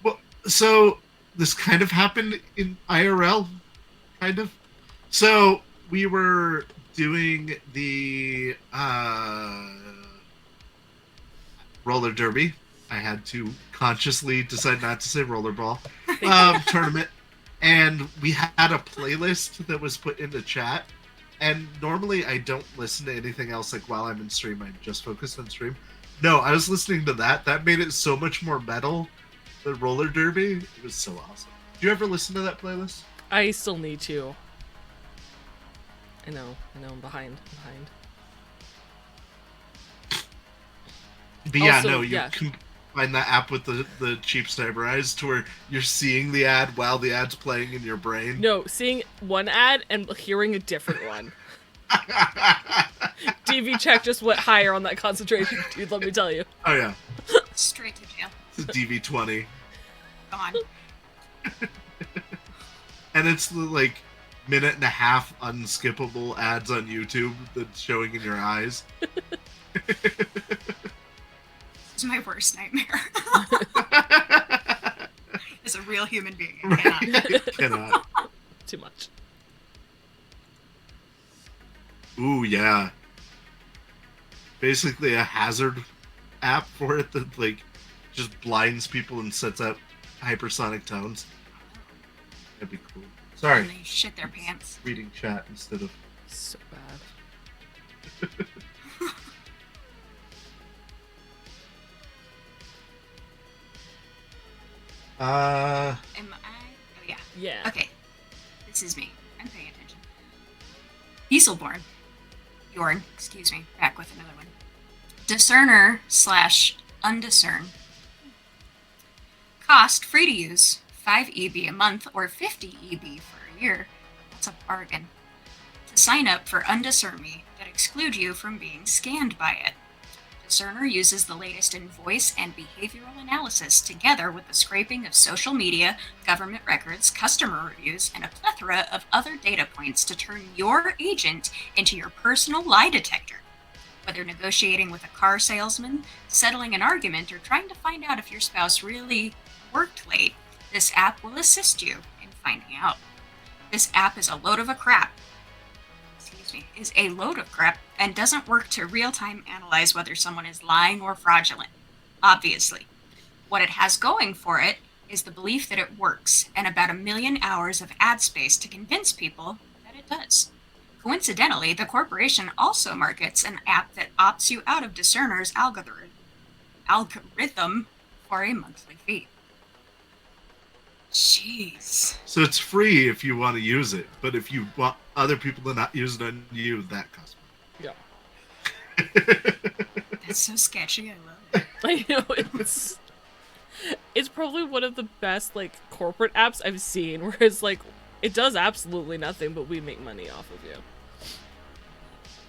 Well, so this kind of happened in IRL, kind of. So we were doing the roller derby. I had to consciously decide not to say rollerball tournament, and we had a playlist that was put into chat. And normally I don't listen to anything else like while I'm in stream. I just focus on stream. No, I was listening to that. That made it so much more metal. The roller derby. It was so awesome. Do you ever listen to that playlist? I still need to. I know, I'm behind. But yeah, Also, no, you yeah. can find that app with the cheap sniper eyes to where you're seeing the ad while the ad's playing in your brain. No, seeing one ad and hearing a different one. DV check just went higher on that concentration, dude, let me tell you. Oh yeah, Straight to jail. it's a DV20, Gone. and it's the like minute and a half unskippable ads on YouTube that's showing in your eyes. It's my worst nightmare. As a real human being, I cannot. Cannot. Too much. Ooh yeah. Basically a hazard app for it that like just blinds people and sets up hypersonic tones. That'd be cool. Sorry. And they shit their pants. Reading chat instead of... So bad. Am I? Oh, yeah. Yeah. Okay. This is me. I'm paying attention. Dieselborn. Yorn, excuse me. Back with another one. Discerner / undiscern. Cost free to use 5 EB a month or 50 EB for a year. That's a bargain. To sign up for Undiscern Me that exclude you from being scanned by it. Discerner uses the latest in voice and behavioral analysis together with the scraping of social media, government records, customer reviews, and a plethora of other data points to turn your agent into your personal lie detector. Whether negotiating with a car salesman, settling an argument, or trying to find out if your spouse really worked late, this app will assist you in finding out. This app is a load of crap, and doesn't work to real-time analyze whether someone is lying or fraudulent, obviously. What it has going for it is the belief that it works, and about 1 million hours of ad space to convince people that it does. Coincidentally, the corporation also markets an app that opts you out of Discerner's algorithm for a monthly fee. Jeez. So it's free if you want to use it, but if you want other people to not use it on you, that costs Yeah. money. That's so sketchy. I love it. I know, it's probably one of the best, like, corporate apps I've seen, where it's like, it does absolutely nothing, but we make money off of you.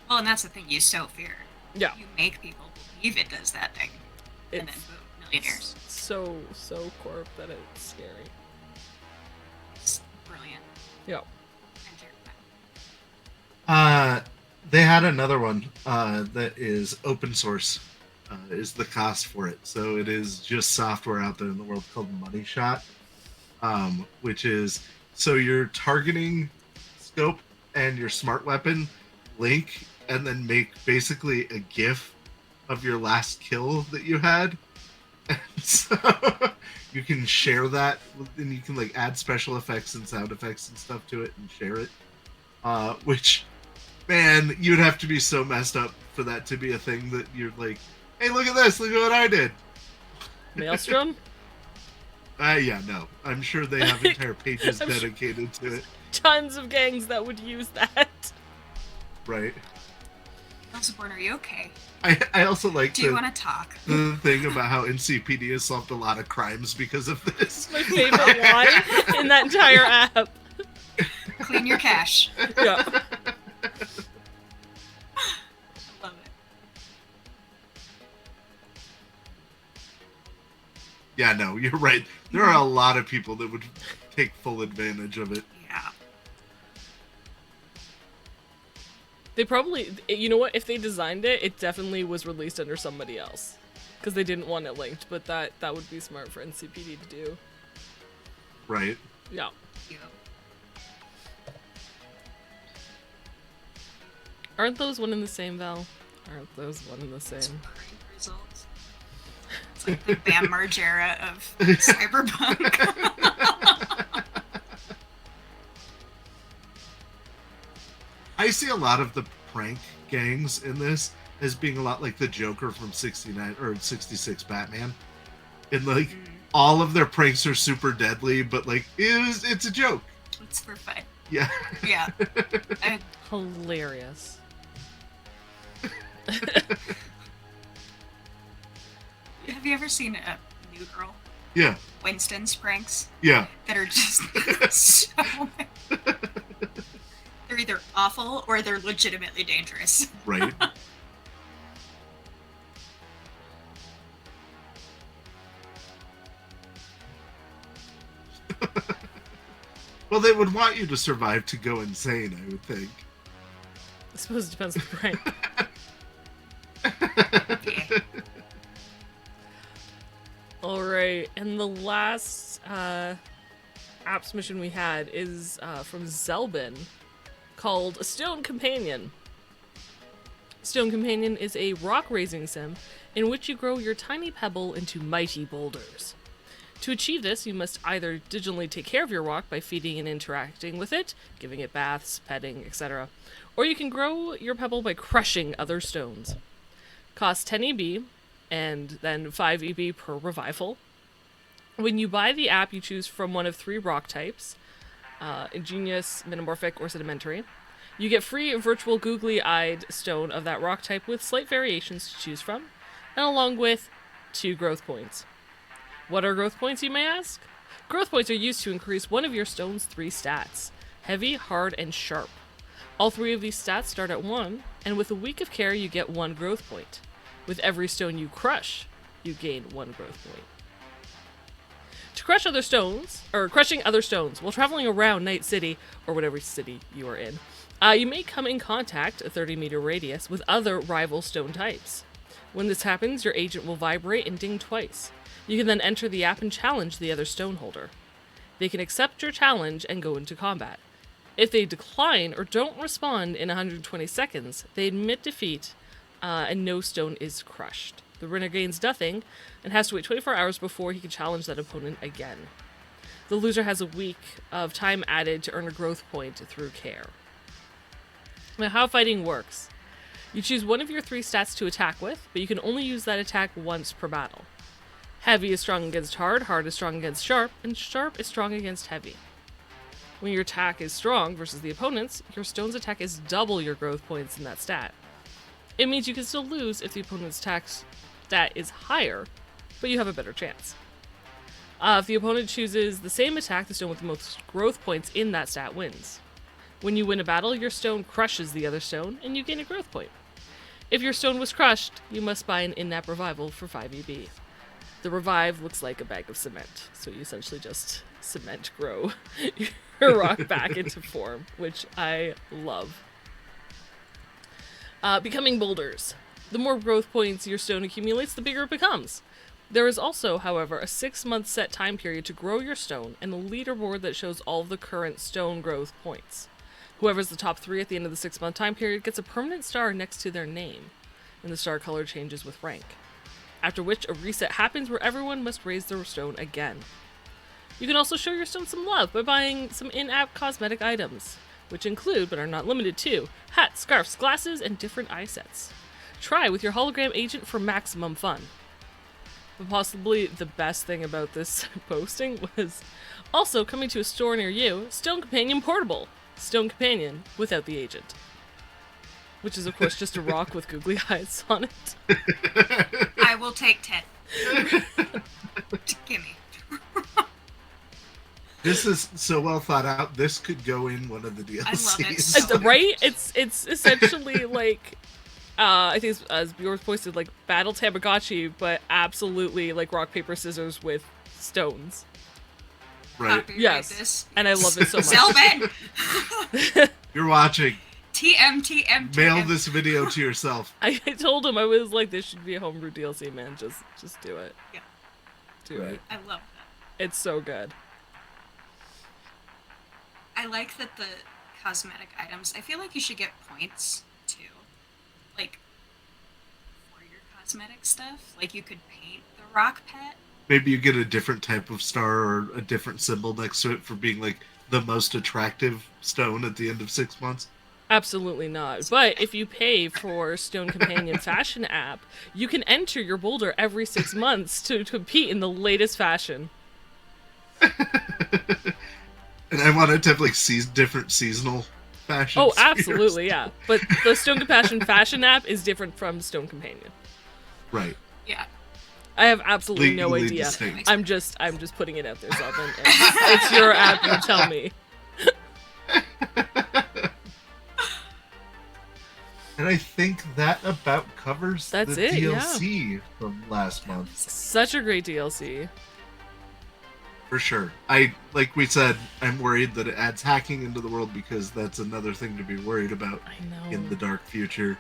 Well, and that's the thing you so fear. Yeah. You make people believe it does that thing. And then It's boom, millionaires. so corp that it's scary. It's brilliant. Yeah. And terrifying. They had another one that is open source, is the cost for it. So it is just software out there in the world called Money Shot, which is, so your targeting scope and your smart weapon link and then make basically a GIF of your last kill that you had. And so you can share that, and you can like add special effects and sound effects and stuff to it and share it. Which, man, you'd have to be so messed up for that to be a thing that you're like, hey, look at this, look at what I did. Maelstrom? Yeah, no. I'm sure they have entire pages I'm dedicated to it. Tons of gangs that would use that. Right. Elseborn, are you okay? I also like Do you want to talk? the thing about how NCPD has solved a lot of crimes because of this. My favorite line in that entire app. Clean your cache. Yeah. Love it. Yeah, no, you're right. There are a lot of people that would take full advantage of it. Yeah. They probably, you know what, if they designed it, it definitely was released under somebody else. Because they didn't want it linked, but that would be smart for NCPD to do. Right. Yeah. Yeah. Aren't those one and the same, Val? Aren't those one and the It's same? great results. It's like the Bam Margera of Cyberpunk. I see a lot of the prank gangs in this as being a lot like the Joker from 69 or 66 Batman. And like all of their pranks are super deadly, but like it's a joke. It's for fun. Yeah. Yeah. Hilarious. Have you ever seen a New Girl? Yeah. Winston's pranks? Yeah. That are just so... They're either awful or they're legitimately dangerous. Right. Well, they would want you to survive to go insane, I would think. I suppose it depends on the prank. Yeah. Alright, and the last apps mission we had is from Zelbin, called A Stone Companion. Stone Companion is a rock raising sim in which you grow your tiny pebble into mighty boulders. To achieve this, you must either digitally take care of your rock by feeding and interacting with it, giving it baths, petting, etc., or you can grow your pebble by crushing other stones. Costs 10 EB, and then 5 EB per revival. When you buy the app, you choose from one of 3 rock types, Ingenious, Metamorphic, or Sedimentary. You get free virtual googly-eyed stone of that rock type with slight variations to choose from, and along with 2 growth points. What are growth points, you may ask? Growth points are used to increase one of your stone's 3 stats: heavy, hard, and sharp. All 3 of these stats start at 1, and with a week of care you get 1 growth point. With every stone you crush, you gain 1 growth point. To crush other stones, or crushing other stones, while traveling around Night City, or whatever city you are in, you may come in contact, a 30-meter radius, with other rival stone types. When this happens, your agent will vibrate and ding twice. You can then enter the app and challenge the other stone holder. They can accept your challenge and go into combat. If they decline or don't respond in 120 seconds, they admit defeat, and no stone is crushed. The winner gains nothing and has to wait 24 hours before he can challenge that opponent again. The loser has a week of time added to earn a growth point through care. Now, how fighting works. You choose one of your 3 stats to attack with, but you can only use that attack once per battle. Heavy is strong against hard, hard is strong against sharp, and sharp is strong against heavy. When your attack is strong versus the opponent's, your stone's attack is double your growth points in that stat. It means you can still lose if the opponent's attack stat is higher, but you have a better chance. If the opponent chooses the same attack, the stone with the most growth points in that stat wins. When you win a battle, your stone crushes the other stone, and you gain a growth point. If your stone was crushed, you must buy an in-app revival for 5 EB. The revive looks like a bag of cement, so you essentially just cement grow your rock back into form, which I love. Becoming boulders. The more growth points your stone accumulates, the bigger it becomes. There is also, however, a 6-month set time period to grow your stone and a leaderboard that shows all of the current stone growth points. Whoever's the top 3 at the end of the 6-month time period gets a permanent star next to their name, and the star color changes with rank. After which, a reset happens where everyone must raise their stone again. You can also show your stone some love by buying some in-app cosmetic items, which include, but are not limited to, hats, scarves, glasses, and different eye sets. Try with your hologram agent for maximum fun. But possibly the best thing about this posting was also coming to a store near you, Stone Companion Portable. Stone Companion without the agent. Which is, of course, just a rock with googly eyes on it. I will take 10. Gimme. This is so well thought out. This could go in one of the DLCs. I love it so right? It's essentially like, I think it's, as Bjorn posted, like Battle Tamagotchi, but absolutely like rock, paper, scissors with stones. Right. Copyright Yes. This. And I love it so much. Zelben! You're watching. TM. Mail this video to yourself. I told him, I was like, this should be a homebrew DLC, man. Just do it. Yeah. Do it. I love that. It's so good. I like that the cosmetic items, I feel like you should get points too. Like, for your cosmetic stuff. Like, you could paint the rock pet. Maybe you get a different type of star or a different symbol next to it for being like the most attractive stone at the end of 6 months. Absolutely not. But if you pay for Stone Companion Fashion app, you can enter your boulder every 6 months to compete in the latest fashion. And I wanted to have like different seasonal fashions. Oh, absolutely, yeah. But the Stone Companion Fashion app is different from Stone Companion. Right. Yeah. I have absolutely no Legally idea. distinct. I'm just putting it out there, Zelvin. It's your app, you tell me. And I think that about covers That's the it, yeah. DLC from last month. Such a great DLC. For sure. Like we said, I'm worried that it adds hacking into the world because that's another thing to be worried about I know. in the dark future.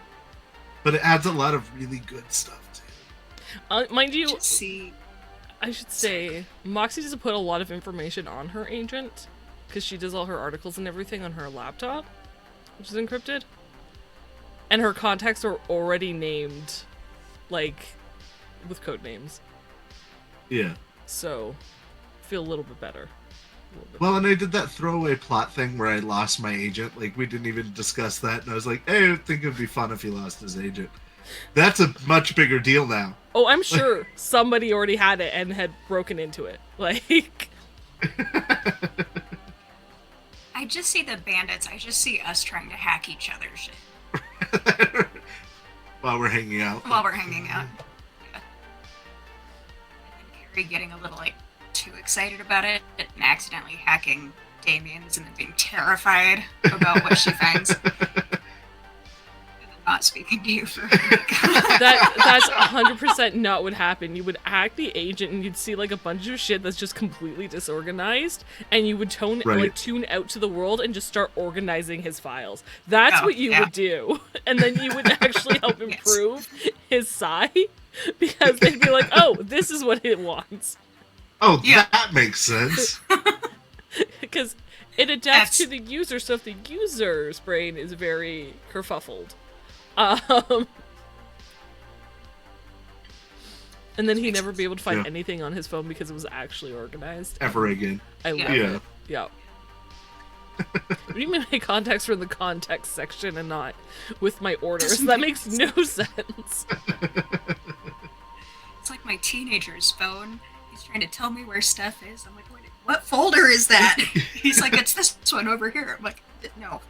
But it adds a lot of really good stuff too. Mind you, Just see. I should say, Moxie doesn't put a lot of information on her agent, because she does all her articles and everything on her laptop, which is encrypted. And her contacts are already named, like, with code names. Yeah. So, feel a little bit better. Well, and I did that throwaway plot thing where I lost my agent. Like, we didn't even discuss that. And I was like, hey, I think it would be fun if he lost his agent. That's a much bigger deal now. Oh, I'm sure somebody already had it and had broken into it. Like... I just see the bandits. I just see us trying to hack each other's shit. While we're hanging out. While we're hanging out. Yeah. And then Carrie getting a little, like, too excited about it and accidentally hacking Damien's and then being terrified about what she finds. And then not speaking to you for That's 100% not what happened. You would hack the agent and you'd see like a bunch of shit that's just completely disorganized, and you would tune out to the world and just start organizing his files. That's what you would do. And then you would actually help improve his side, because they'd be like, oh, this is what it wants. Oh, that makes sense. Because it adapts to the user, so if the user's brain is very kerfuffled, and then he'd never be able to find anything on his phone because it was actually organized. Ever again. I love it. Yeah. What do you mean my contacts are in the context section and not with my orders? That makes no sense. It's like my teenager's phone. He's trying to tell me where stuff is. I'm like, what folder is that? He's like, it's this one over here. I'm like, no.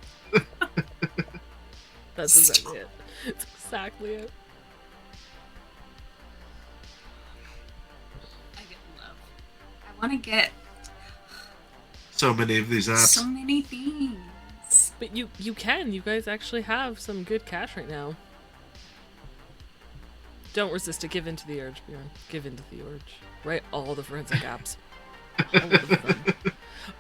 That's exactly it. It's exactly it. I get love. I want to get so many of these apps. So many things. But you can. You guys actually have some good cash right now. Don't resist it. Give in to the urge, Bjorn. Give in to the urge. Write all the forensic apps. All of them.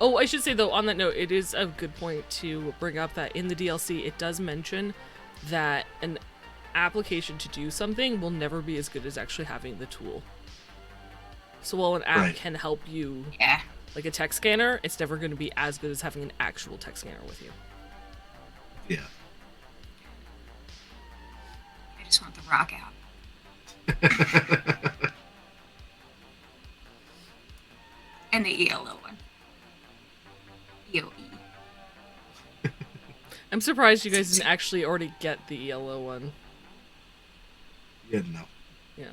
Oh, I should say, though, on that note, it is a good point to bring up that in the DLC, it does mention that an application to do something will never be as good as actually having the tool. So while an app can help you, like a text scanner, it's never going to be as good as having an actual text scanner with you. Yeah. I just want the rock app. And the ELO one. EOE. I'm surprised you guys didn't actually already get the ELO one. Yeah, no. Yeah.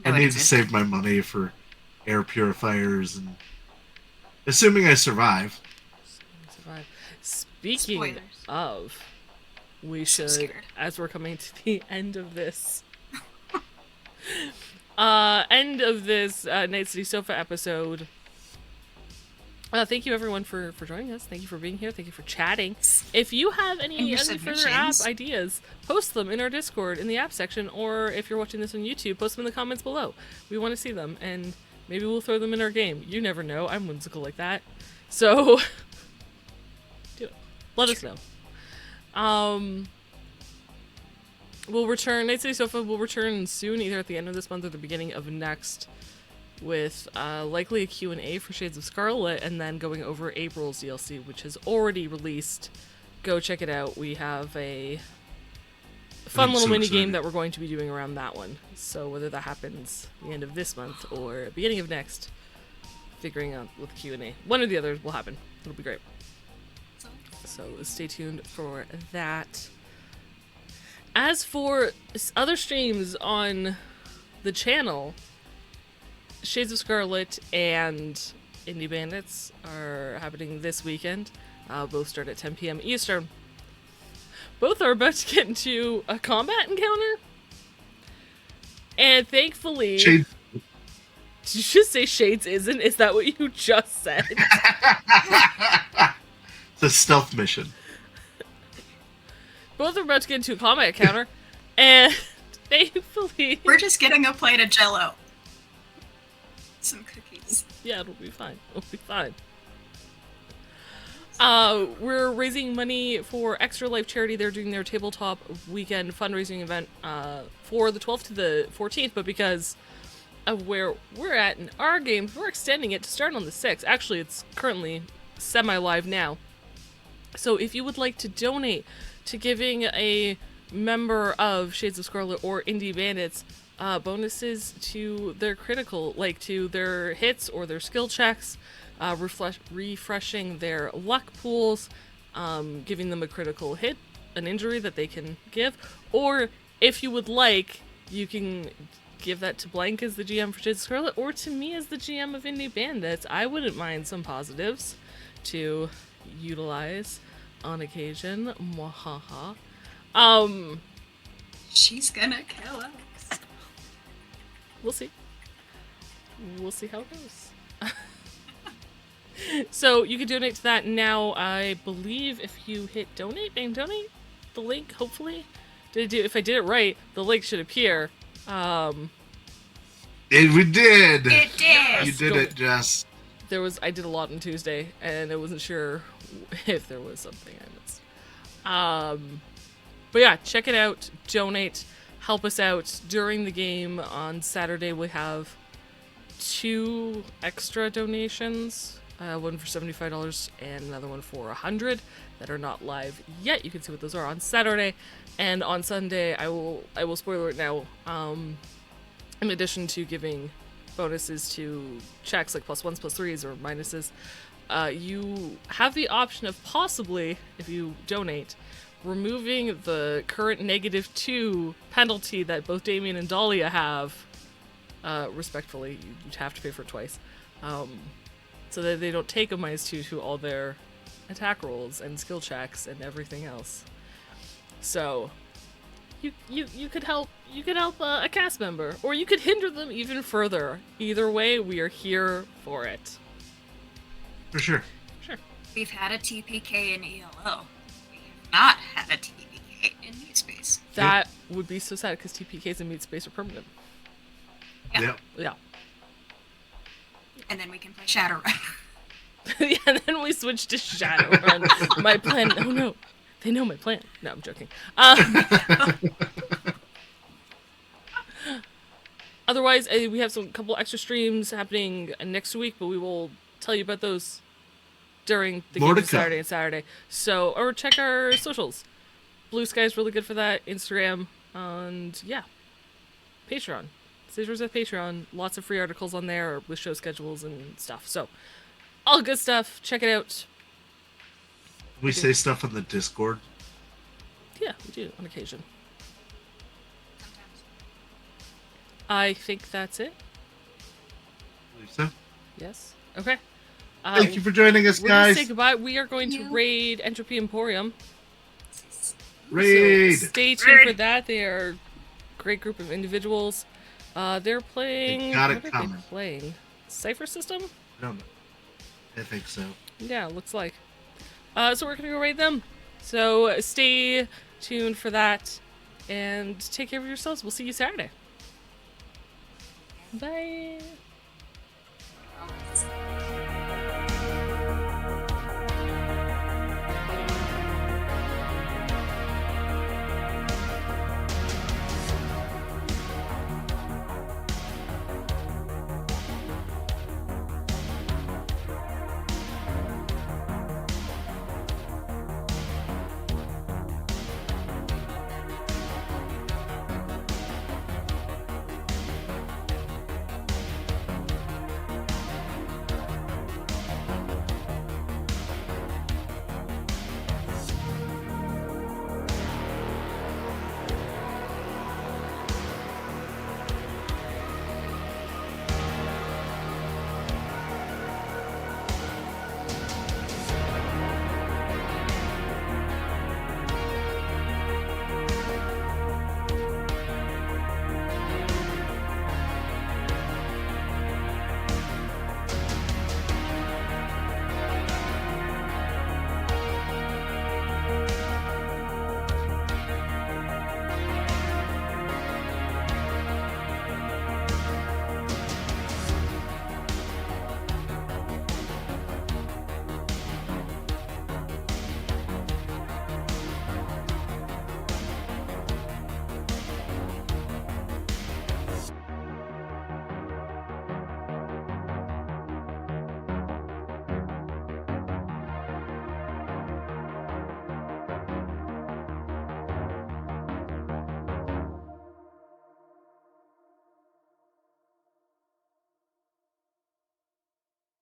I need to save my money for air purifiers, and assuming I survive. Speaking of, we should, as we're coming to the end of this Night City Sofa episode, thank you everyone for joining us. Thank you for being here. Thank you for chatting. If you have any further app ideas, post them in our Discord in the app section, or if you're watching this on YouTube, post them in the comments below. We want to see them, and maybe we'll throw them in our game. You never know. I'm whimsical like that. So do it. Let us know. We'll return. Night City Sofa will return soon, either at the end of this month or the beginning of next, with likely a Q&A for Shades of Scarlet, and then going over April's DLC, which has already released. Go check it out. We have a fun little mini game that we're going to be doing around that one. So whether that happens the end of this month or beginning of next, figuring out with Q&A. One or the other will happen. It'll be great. So stay tuned for that. As for other streams on the channel, Shades of Scarlet and Indie Bandits are happening this weekend. Both start at 10 p.m. Eastern. Both are about to get into a combat encounter. And thankfully... Did you just say Shades isn't? Is that what you just said? It's a stealth mission. Both are about to get into a combat encounter. And thankfully... We're just getting a plate of Jell-O. Some cookies. Yeah, it'll be fine. It'll be fine. We're raising money for Extra Life Charity. They're doing their tabletop weekend fundraising event for the 12th to the 14th, but because of where we're at in our games, we're extending it to start on the 6th. Actually, it's currently semi-live now. So if you would like to donate to giving a member of Shades of Scarlet or Indie Bandits bonuses to their critical, like to their hits or their skill checks, refreshing their luck pools, giving them a critical hit, an injury that they can give, or if you would like, you can give that to Blank as the GM for Jade Scarlet, or to me as the GM of Indie Bandits. I wouldn't mind some positives to utilize on occasion. Mwahaha. She's gonna kill us. We'll see. We'll see how it goes. So you can donate to that now. I believe if you hit donate, the link, hopefully. If I did it right, the link should appear. We did! It did! You did it, Jess. I did a lot on Tuesday, and I wasn't sure if there was something I missed. But yeah, check it out, donate, help us out. During the game on Saturday, we have 2 extra donations, one for $75 and another one for $100 that are not live yet. You can see what those are on Saturday, and on Sunday, I will spoiler it now. In addition to giving bonuses to checks like +1s, +3s, or minuses, you have the option of possibly, if you donate, removing the current -2 penalty that both Damien and Dahlia have. Respectfully, you'd have to pay for it twice, so that they don't take a -2 to all their attack rolls and skill checks and everything else. So you could help a cast member, or you could hinder them even further. Either way, we are here for it. For sure. Sure. We've had a TPK in ELO. We have not had a TPK in Meat Space. That would be so sad because TPKs in Meat Space are permanent. Yeah. Yep. Yeah. And then we can play Shadowrun. Yeah, and then we switch to Shadowrun. My plan. Oh no, they know my plan. No, I'm joking. Otherwise, we have some couple extra streams happening next week, but we will tell you about those during the game Saturday and Saturday. So, or check our socials. Blue Sky's really good for that. Instagram, and yeah, Patreon. Stagers at Patreon. Lots of free articles on there with show schedules and stuff. So, all good stuff. Check it out. We say stuff on the Discord. Yeah, we do on occasion. I think that's it. Believe so. Yes. Okay. Thank you for joining us, We're gonna guys. say goodbye. We are going to raid Entropy Emporium. Raid. So stay tuned for that. They are a great group of individuals. They're playing. They got it what are coming. they playing? Cypher System? I don't know. I think so. Yeah, looks like. So we're gonna go raid them. So stay tuned for that, and take care of yourselves. We'll see you Saturday. Bye.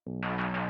Bye.